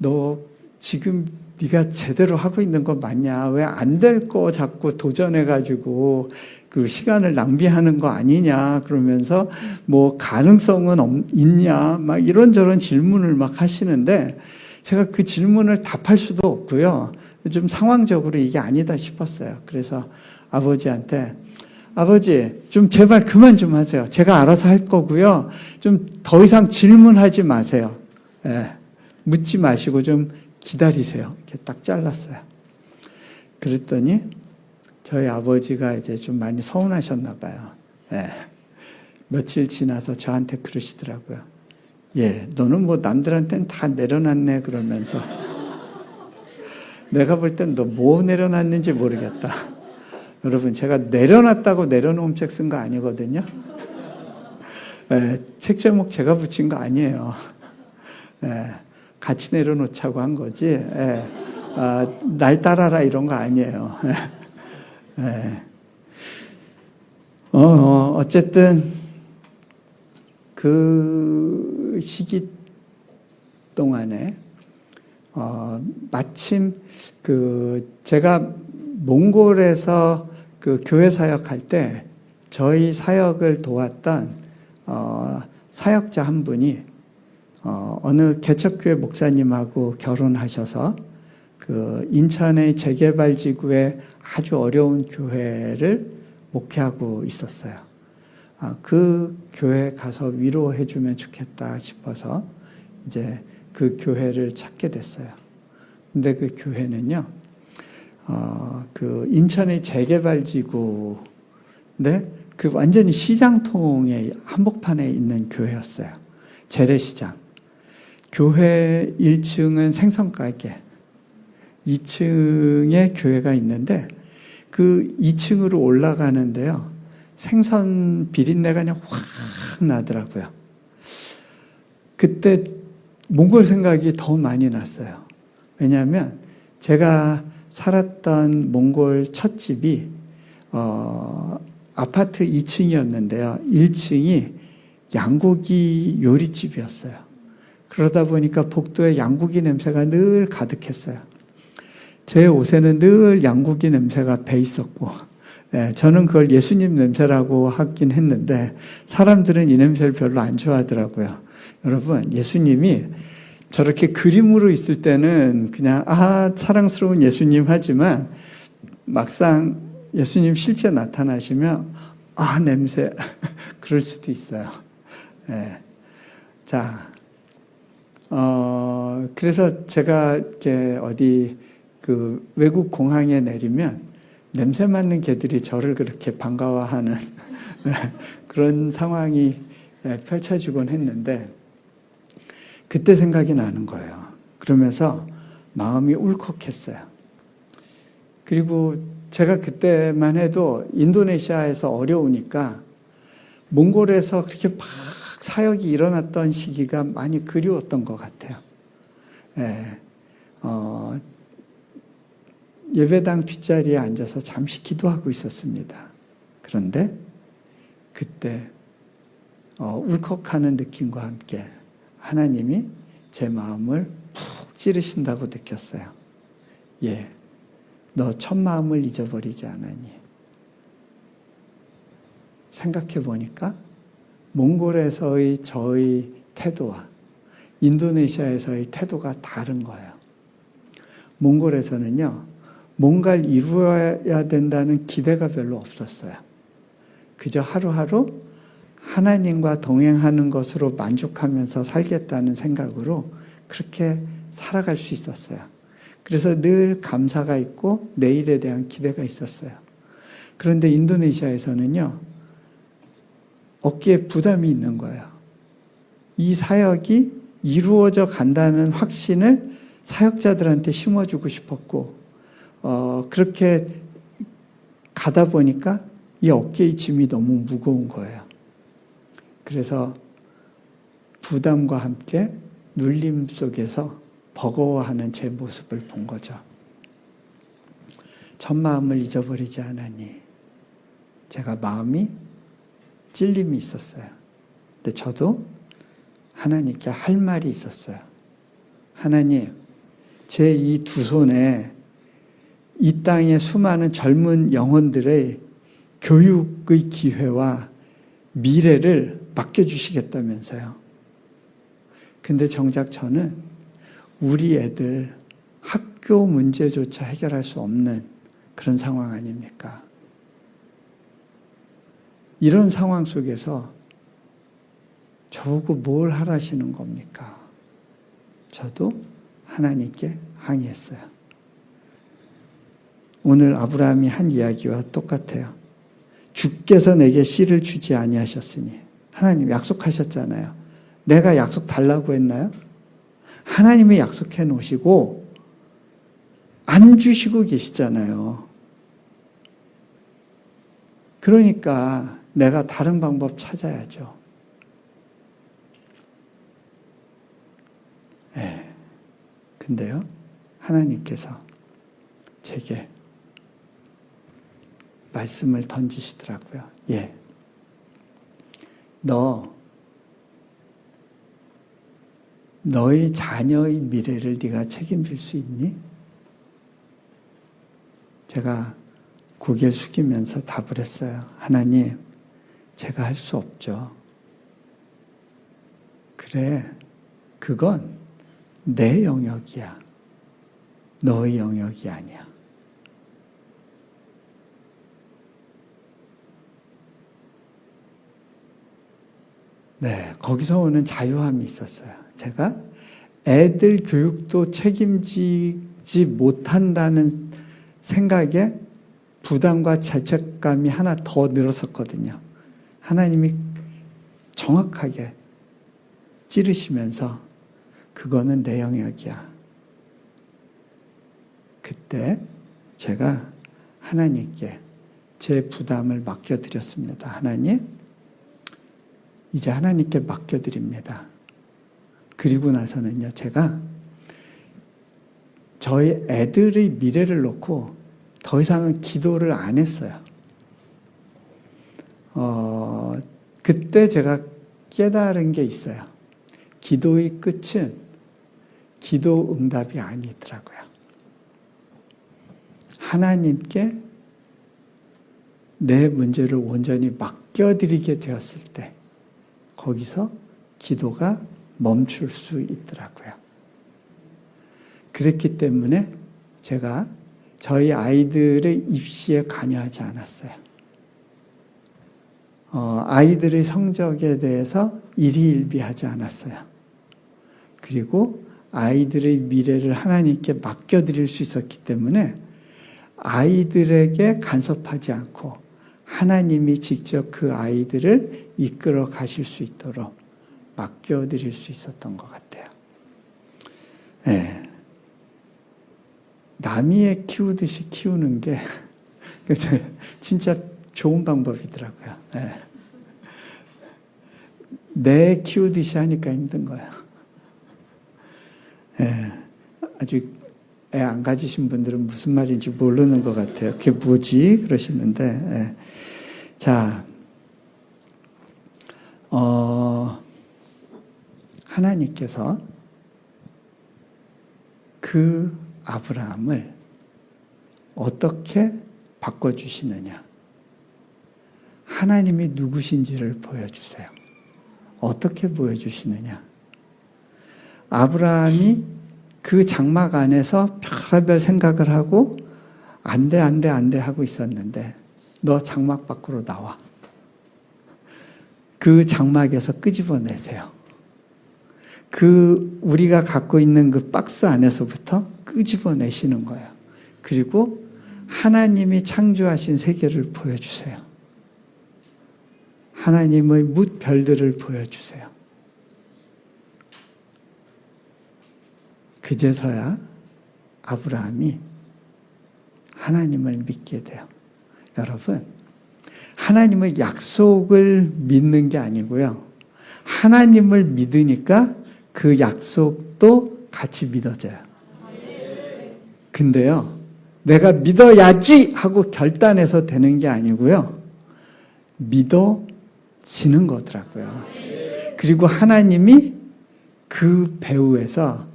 Speaker 1: 너 지금 네가 제대로 하고 있는 거 맞냐? 왜 안 될 거 자꾸 도전해가지고 그 시간을 낭비하는 거 아니냐? 그러면서 뭐 가능성은 있냐? 막 이런저런 질문을 막 하시는데 제가 그 질문을 답할 수도 없고요. 좀 상황적으로 이게 아니다 싶었어요. 그래서 아버지한테 아버지 좀 제발 그만 좀 하세요. 제가 알아서 할 거고요. 좀 더 이상 질문하지 마세요. 예, 묻지 마시고 좀 기다리세요. 이렇게 딱 잘랐어요. 그랬더니 저희 아버지가 이제 좀 많이 서운하셨나 봐요. 예, 며칠 지나서 저한테 그러시더라고요. 예, 너는 뭐 남들한테는 다 내려놨네 그러면서 내가 볼 땐 너 뭐 내려놨는지 모르겠다. 여러분 제가 내려놨다고 내려놓은 책 쓴 거 아니거든요. 예, 책 제목 제가 붙인 거 아니에요. 예, 같이 내려놓자고 한 거지. 예, 날 따라라 이런 거 아니에요. 예. 어쨌든 그 시기 동안에 마침 제가 몽골에서 그 교회 사역할 때 저희 사역을 도왔던 사역자 한 분이 어느 개척교회 목사님하고 결혼하셔서 그 인천의 재개발 지구에 아주 어려운 교회를 목회하고 있었어요. 그 교회에 가서 위로해 주면 좋겠다 싶어서 이제 그 교회를 찾게 됐어요. 근데 그 교회는요, 그 인천의 재개발 지구인데 그 완전히 시장통의 한복판에 있는 교회였어요. 재래시장. 교회 1층은 생선가게, 2층에 교회가 있는데 그 2층으로 올라가는데요, 생선 비린내가 그냥 확 나더라고요. 그때 몽골 생각이 더 많이 났어요. 왜냐하면 제가 살았던 몽골 첫 집이 아파트 2층이었는데요. 1층이 양고기 요리집이었어요. 그러다 보니까 복도에 양고기 냄새가 늘 가득했어요. 제 옷에는 늘 양고기 냄새가 배 있었고, 저는 그걸 예수님 냄새라고 하긴 했는데 사람들은 이 냄새를 별로 안 좋아하더라고요. 여러분, 예수님이 저렇게 그림으로 있을 때는 그냥 사랑스러운 예수님 하지만 막상 예수님 실제 나타나시면 냄새 그럴 수도 있어요. 자, 그래서 제가 이렇게 어디 그 외국 공항에 내리면 냄새 맡는 개들이 저를 그렇게 반가워하는 그런 상황이 펼쳐지곤 했는데 그때 생각이 나는 거예요. 그러면서 마음이 울컥했어요. 그리고 제가 그때만 해도 인도네시아에서 어려우니까 몽골에서 그렇게 막 사역이 일어났던 시기가 많이 그리웠던 것 같아요. 예배당 뒷자리에 앉아서 잠시 기도하고 있었습니다. 그런데 그때 울컥하는 느낌과 함께 하나님이 제 마음을 푹 찌르신다고 느꼈어요. 너 첫 마음을 잊어버리지 않았니? 생각해 보니까 몽골에서의 저의 태도와 인도네시아에서의 태도가 다른 거예요. 몽골에서는요, 뭔가를 이루어야 된다는 기대가 별로 없었어요. 그저 하루하루 하나님과 동행하는 것으로 만족하면서 살겠다는 생각으로 그렇게 살아갈 수 있었어요. 그래서 늘 감사가 있고 내일에 대한 기대가 있었어요. 그런데 인도네시아에서는요, 어깨에 부담이 있는 거예요. 이 사역이 이루어져 간다는 확신을 사역자들한테 심어주고 싶었고, 그렇게 가다 보니까 이 어깨의 짐이 너무 무거운 거예요. 그래서 부담과 함께 눌림 속에서 버거워하는 제 모습을 본 거죠. 첫 마음을 잊어버리지 않았니? 제가 마음이 찔림이 있었어요. 근데 저도 하나님께 할 말이 있었어요. 하나님, 제 이 두 손에 이 땅의 수많은 젊은 영혼들의 교육의 기회와 미래를 맡겨주시겠다면서요. 근데 정작 저는 우리 애들 학교 문제조차 해결할 수 없는 그런 상황 아닙니까? 이런 상황 속에서 저보고 뭘 하라시는 겁니까? 저도 하나님께 항의했어요. 오늘 아브라함이 한 이야기와 똑같아요. 주께서 내게 씨를 주지 아니하셨으니, 하나님 약속하셨잖아요. 내가 약속 달라고 했나요? 하나님이 약속해 놓으시고 안 주시고 계시잖아요. 그러니까 내가 다른 방법 찾아야죠. 근데요, 하나님께서 제게 말씀을 던지시더라고요. 너 너희 자녀의 미래를 네가 책임질 수 있니? 제가 고개를 숙이면서 답을 했어요. 하나님, 제가 할 수 없죠. 그래, 그건 내 영역이야. 너의 영역이 아니야. 네, 거기서 오는 자유함이 있었어요. 제가 애들 교육도 책임지지 못한다는 생각에 부담과 죄책감이 하나 더 늘었었거든요. 하나님이 정확하게 찌르시면서 그거는 내 영역이야. 그때 제가 하나님께 제 부담을 맡겨드렸습니다. 하나님, 이제 하나님께 맡겨드립니다. 그리고 나서는요, 제가 저희 애들의 미래를 놓고 더 이상은 기도를 안 했어요. 그때 제가 깨달은 게 있어요. 기도의 끝은 기도 응답이 아니더라고요. 하나님께 내 문제를 온전히 맡겨드리게 되었을 때 거기서 기도가 멈출 수 있더라고요. 그랬기 때문에 제가 저희 아이들의 입시에 관여하지 않았어요. 아이들의 성적에 대해서 일희일비하지 않았어요. 그리고 아이들의 미래를 하나님께 맡겨드릴 수 있었기 때문에 아이들에게 간섭하지 않고 하나님이 직접 그 아이들을 이끌어 가실 수 있도록 맡겨드릴 수 있었던 것 같아요. 네. 남이 애 키우듯이 키우는 게 진짜 좋은 방법이더라고요. 네. 내 키우듯이 하니까 힘든 거예요. 네. 아직 애 안 가지신 분들은 무슨 말인지 모르는 것 같아요. 그게 뭐지? 그러시는데, 네. 자, 하나님께서 그 아브라함을 어떻게 바꿔주시느냐? 하나님이 누구신지를 보여주세요. 어떻게 보여주시느냐? 아브라함이 그 장막 안에서 별의별 생각을 하고 안 돼 하고 있었는데 너 장막 밖으로 나와. 그 장막에서 끄집어내세요. 우리가 갖고 있는 그 박스 안에서부터 끄집어내시는 거예요. 그리고 하나님이 창조하신 세계를 보여주세요. 하나님의 뭇별들을 보여주세요. 그제서야 아브라함이 하나님을 믿게 돼요. 여러분, 하나님의 약속을 믿는 게 아니고요. 하나님을 믿으니까 그 약속도 같이 믿어져요. 근데요, 내가 믿어야지 하고 결단해서 되는 게 아니고요. 믿어지는 거더라고요. 그리고 하나님이 그 배후에서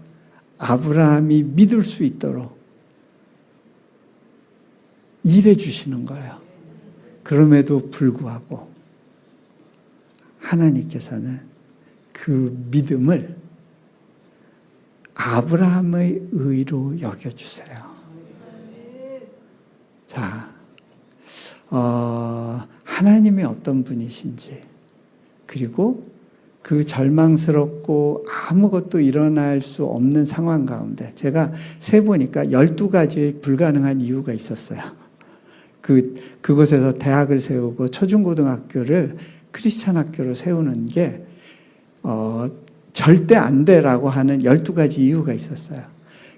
Speaker 1: 아브라함이 믿을 수 있도록 일해 주시는 거예요. 그럼에도 불구하고 하나님께서는 그 믿음을 아브라함의 의로 여겨주세요. 자, 하나님이 어떤 분이신지, 그리고 그 절망스럽고 아무것도 일어날 수 없는 상황 가운데 제가 세보니까 12가지의 불가능한 이유가 있었어요. 그곳에서 대학을 세우고 초중고등학교를 크리스찬 학교로 세우는 게 절대 안 돼라고 하는 12가지 이유가 있었어요.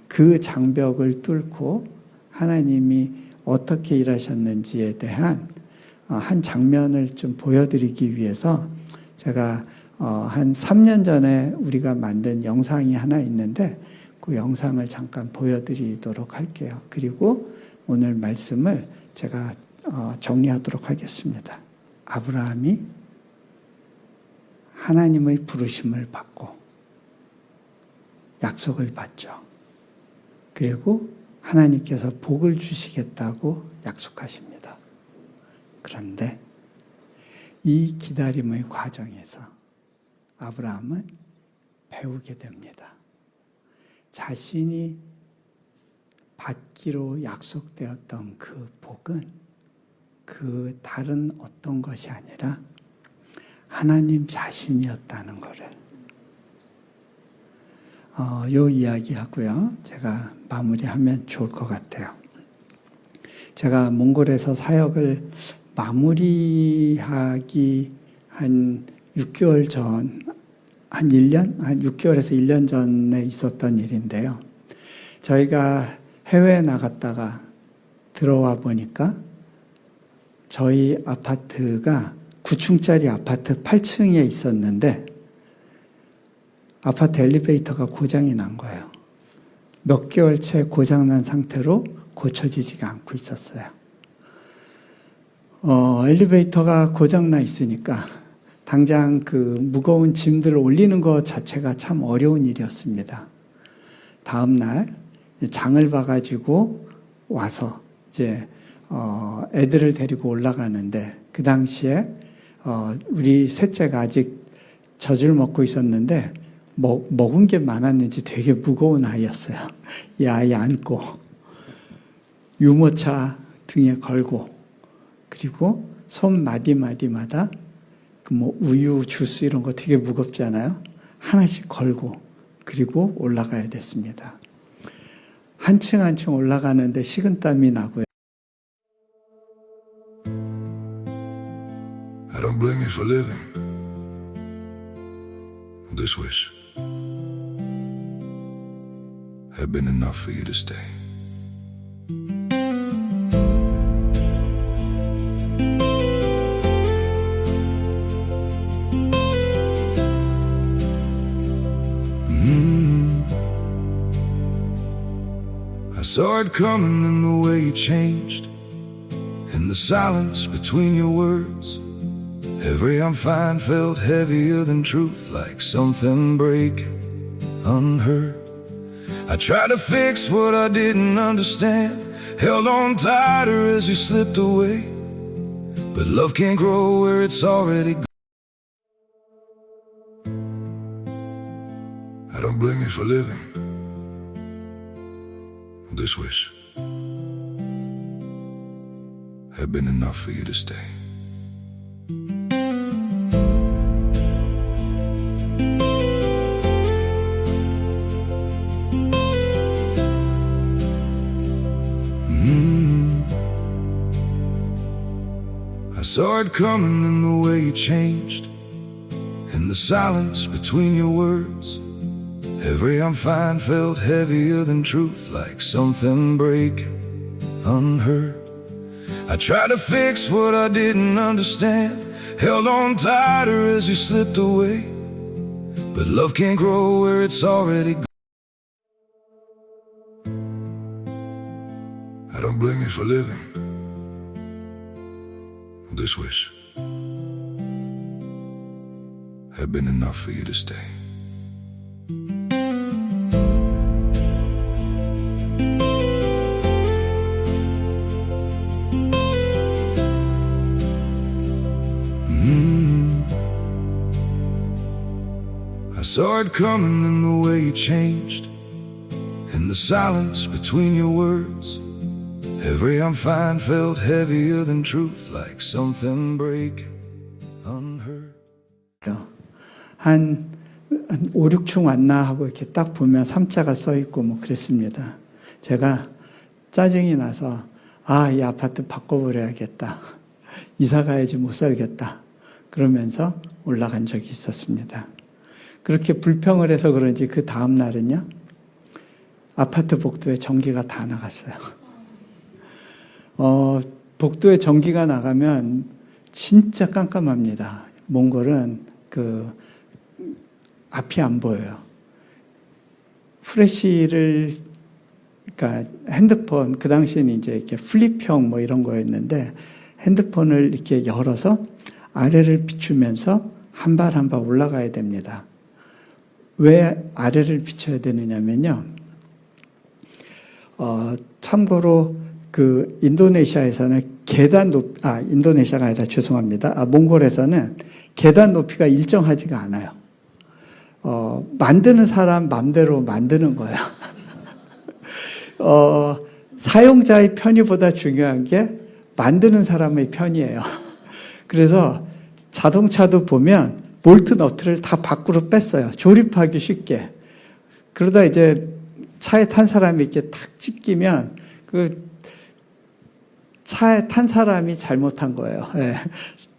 Speaker 1: 그 장벽을 뚫고 하나님이 어떻게 일하셨는지에 대한 한 장면을 좀 보여드리기 위해서 제가 한 3년 전에 우리가 만든 영상이 하나 있는데 그 영상을 잠깐 보여드리도록 할게요. 그리고 오늘 말씀을 제가 정리하도록 하겠습니다. 아브라함이 하나님의 부르심을 받고 약속을 받죠. 그리고 하나님께서 복을 주시겠다고 약속하십니다. 그런데 이 기다림의 과정에서 아브라함은 배우게 됩니다. 자신이 받기로 약속되었던 그 복은 그 다른 어떤 것이 아니라 하나님 자신이었다는 것을 요 이야기하고요. 제가 마무리하면 좋을 것 같아요. 제가 몽골에서 사역을 마무리하기 한 6개월 전, 한 6개월에서 1년 전에 있었던 일인데요. 저희가 해외에 나갔다가 들어와 보니까 저희 아파트가 9층짜리 아파트 8층에 있었는데 아파트 엘리베이터가 고장이 난 거예요. 몇 개월째 고장난 상태로 고쳐지지가 않고 있었어요. 엘리베이터가 고장나 있으니까 당장 그 무거운 짐들을 올리는 것 자체가 참 어려운 일이었습니다. 다음 날 장을 봐가지고 와서 이제 애들을 데리고 올라가는데 그 당시에 우리 셋째가 아직 젖을 먹고 있었는데 먹은 게 많았는지 되게 무거운 아이였어요. 이 아이 안고 유모차 등에 걸고 그리고 손 마디마디마다 그 우유, 주스 이런 거 되게 무겁잖아요. 하나씩 걸고 그리고 올라가야 됐습니다. 한 층 한 층 올라가는데 식은땀이 나고요.
Speaker 2: I don't blame you for living this wish had been enough for you to stay. I saw it coming in the way you changed, in the silence between your words. Every I'm fine felt heavier than truth, like something breaking unheard. I tried to fix what I didn't understand, held on tighter as you slipped away. But love can't grow where it's already gone. I don't blame you for living this wish had been enough for you to stay. I saw it coming in the way you changed, in the silence between your words. Every I'm fine felt heavier than truth, like something breaking unheard. I tried to fix what I didn't understand, held on tighter as you slipped away. But love can't grow where it's already gone. I don't blame you for living this wish had been enough for you to stay. I saw it coming in the way you changed, in the silence between your words. Every I'm fine felt heavier than truth, like something breaking unheard.
Speaker 1: 한 5, 6층 왔나 하고 이렇게 딱 보면 3자가 써 있고 뭐 그랬습니다. 제가 짜증이 나서 이 아파트 바꿔버려야겠다. 이사 가야지 못 살겠다. 그러면서 올라간 적이 있었습니다. 그렇게 불평을 해서 그런지 그 다음 날은요, 아파트 복도에 전기가 다 나갔어요. 복도에 전기가 나가면 진짜 깜깜합니다. 몽골은 앞이 안 보여요. 프레시를, 그러니까 핸드폰, 그 당시에는 이제 이렇게 플립형 뭐 이런 거였는데, 핸드폰을 이렇게 열어서 아래를 비추면서 한 발 한 발 올라가야 됩니다. 왜 아래를 비춰야 되느냐면요. 참고로 그 인도네시아에서는 인도네시아가 아니라 죄송합니다. 몽골에서는 계단 높이가 일정하지가 않아요. 만드는 사람 맘대로 만드는 거예요. 사용자의 편의보다 중요한 게 만드는 사람의 편이에요. 그래서 자동차도 보면 볼트 너트를 다 밖으로 뺐어요. 조립하기 쉽게. 그러다 이제 차에 탄 사람이 이렇게 탁 찢기면 그 차에 탄 사람이 잘못한 거예요. 예.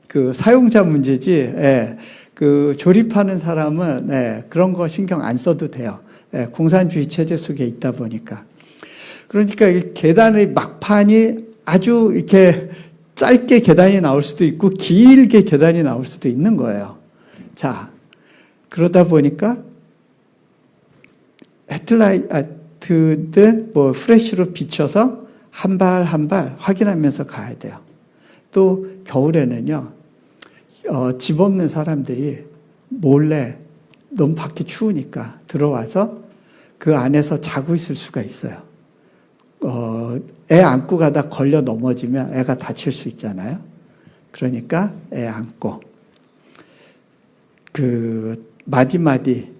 Speaker 1: 그 사용자 문제지. 예. 그 조립하는 사람은 그런 거 신경 안 써도 돼요. 예. 공산주의 체제 속에 있다 보니까. 그러니까 이 계단의 막판이 아주 이렇게 짧게 계단이 나올 수도 있고 길게 계단이 나올 수도 있는 거예요. 자, 그러다 보니까 헤드라이트든 뭐 프레쉬로 비춰서 한 발 한 발 확인하면서 가야 돼요. 또 겨울에는요, 집 없는 사람들이 몰래 너무 밖이 추우니까 들어와서 그 안에서 자고 있을 수가 있어요. 애 안고 가다 걸려 넘어지면 애가 다칠 수 있잖아요. 그러니까 애 안고 그 마디마디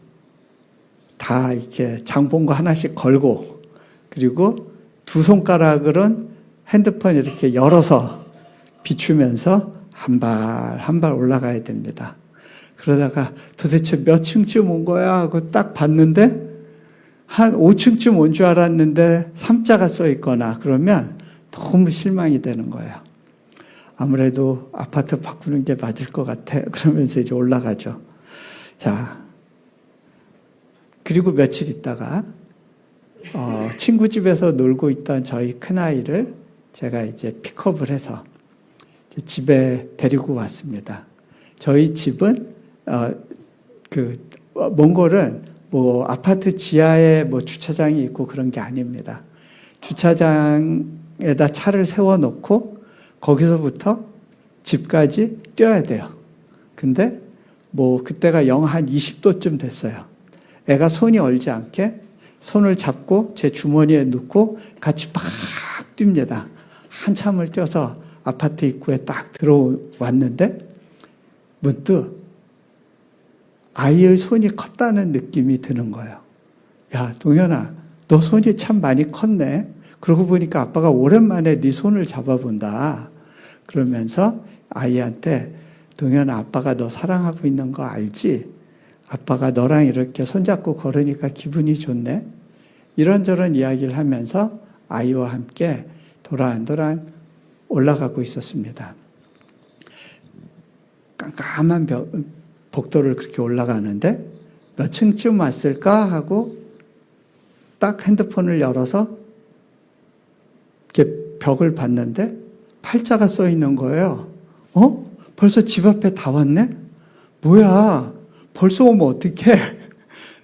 Speaker 1: 다 이렇게 장본 거 하나씩 걸고, 그리고 두 손가락으로는 핸드폰 이렇게 열어서 비추면서 한 발 한 발 올라가야 됩니다. 그러다가 도대체 몇 층쯤 온 거야 하고 딱 봤는데 한 5층쯤 온 줄 알았는데 3자가 써 있거나 그러면 너무 실망이 되는 거예요. 아무래도 아파트 바꾸는 게 맞을 것 같아. 그러면서 이제 올라가죠. 자, 그리고 며칠 있다가 친구 집에서 놀고 있던 저희 큰아이를 제가 이제 픽업을 해서 이제 집에 데리고 왔습니다. 저희 집은 몽골은 뭐 아파트 지하에 뭐 주차장이 있고 그런 게 아닙니다. 주차장에다 차를 세워놓고 거기서부터 집까지 뛰어야 돼요. 근데 뭐 그때가 영 한 20도쯤 됐어요. 애가 손이 얼지 않게 손을 잡고 제 주머니에 넣고 같이 막 뜁니다. 한참을 뛰어서 아파트 입구에 딱 들어왔는데 문득 아이의 손이 컸다는 느낌이 드는 거예요. 야, 동현아, 너 손이 참 많이 컸네. 그러고 보니까 아빠가 오랜만에 네 손을 잡아본다. 그러면서 아이한테 동현아, 아빠가 너 사랑하고 있는 거 알지? 아빠가 너랑 이렇게 손잡고 걸으니까 기분이 좋네. 이런저런 이야기를 하면서 아이와 함께 도란도란 올라가고 있었습니다. 깜깜한 복도를 그렇게 올라가는데 몇 층쯤 왔을까 하고 딱 핸드폰을 열어서 이렇게 벽을 봤는데 8자가 써 있는 거예요. 벌써 집 앞에 다 왔네? 뭐야, 벌써 오면 어떡해?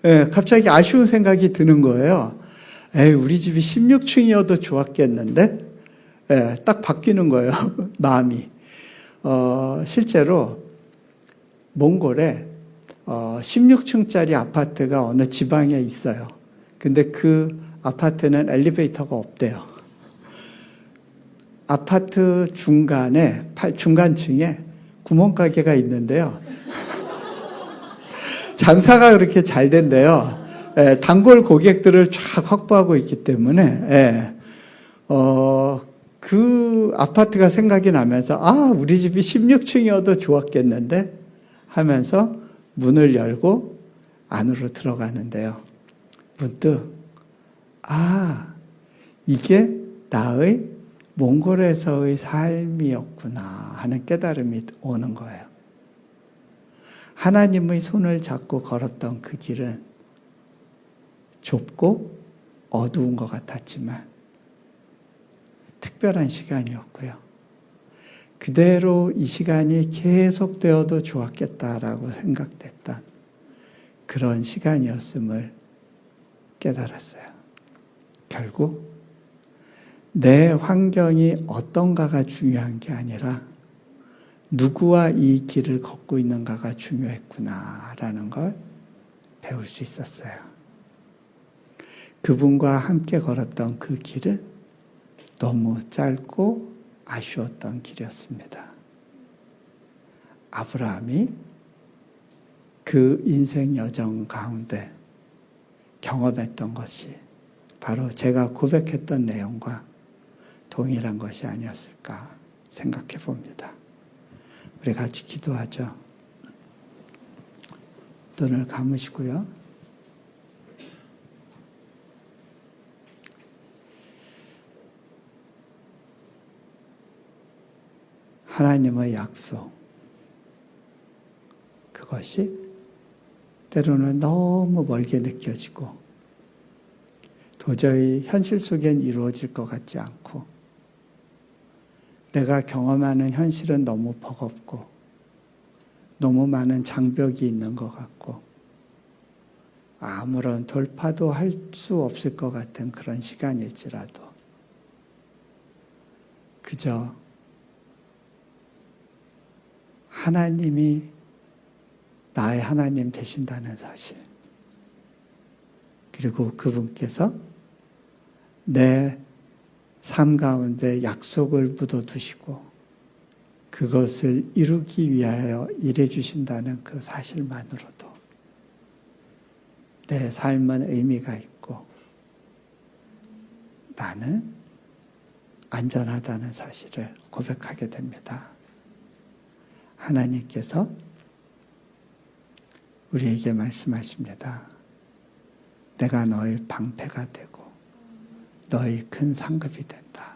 Speaker 1: 예, 갑자기 아쉬운 생각이 드는 거예요. 우리 집이 16층이어도 좋았겠는데? 예, 딱 바뀌는 거예요, 마음이. 실제로 몽골에 16층짜리 아파트가 어느 지방에 있어요. 근데 그 아파트는 엘리베이터가 없대요. 아파트 중간에, 중간층에 구멍가게가 있는데요. 장사가 그렇게 잘 된대요. 단골 고객들을 쫙 확보하고 있기 때문에, 그 아파트가 생각이 나면서, 우리 집이 16층이어도 좋았겠는데? 하면서 문을 열고 안으로 들어가는데요. 문득, 이게 나의 몽골에서의 삶이었구나 하는 깨달음이 오는 거예요. 하나님의 손을 잡고 걸었던 그 길은 좁고 어두운 것 같았지만 특별한 시간이었고요. 그대로 이 시간이 계속되어도 좋았겠다라고 생각됐던 그런 시간이었음을 깨달았어요. 결국 내 환경이 어떤가가 중요한 게 아니라 누구와 이 길을 걷고 있는가가 중요했구나라는 걸 배울 수 있었어요. 그분과 함께 걸었던 그 길은 너무 짧고 아쉬웠던 길이었습니다. 아브라함이 그 인생 여정 가운데 경험했던 것이 바로 제가 고백했던 내용과 동일한 것이 아니었을까 생각해 봅니다. 우리 같이 기도하죠. 눈을 감으시고요. 하나님의 약속, 그것이 때로는 너무 멀게 느껴지고 도저히 현실 속엔 이루어질 것 같지 않고 내가 경험하는 현실은 너무 버겁고 너무 많은 장벽이 있는 것 같고 아무런 돌파도 할 수 없을 것 같은 그런 시간일지라도 그저 하나님이 나의 하나님 되신다는 사실, 그리고 그분께서 내 삶 가운데 약속을 묻어두시고 그것을 이루기 위하여 일해 주신다는 그 사실만으로도 내 삶은 의미가 있고 나는 안전하다는 사실을 고백하게 됩니다. 하나님께서 우리에게 말씀하십니다. 내가 너의 방패가 되고 너의 큰 상급이 된다.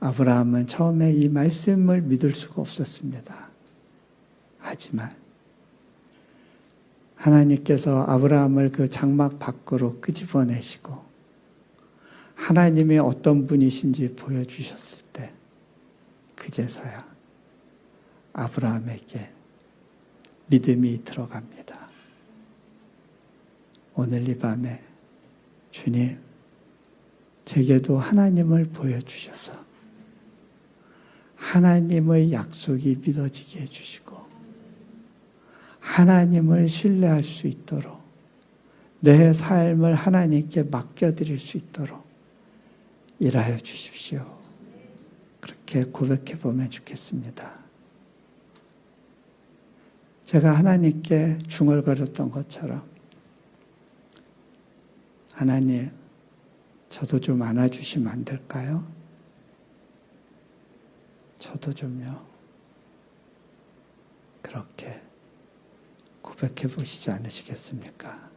Speaker 1: 아브라함은 처음에 이 말씀을 믿을 수가 없었습니다. 하지만 하나님께서 아브라함을 그 장막 밖으로 끄집어내시고 하나님이 어떤 분이신지 보여주셨을 때 그제서야 아브라함에게 믿음이 들어갑니다. 오늘 이 밤에 주님, 제게도 하나님을 보여주셔서 하나님의 약속이 믿어지게 해주시고 하나님을 신뢰할 수 있도록 내 삶을 하나님께 맡겨드릴 수 있도록 일하여 주십시오. 그렇게 고백해 보면 좋겠습니다. 제가 하나님께 중얼거렸던 것처럼 하나님, 저도 좀 안아주시면 안 될까요? 저도 좀요. 그렇게 고백해 보시지 않으시겠습니까?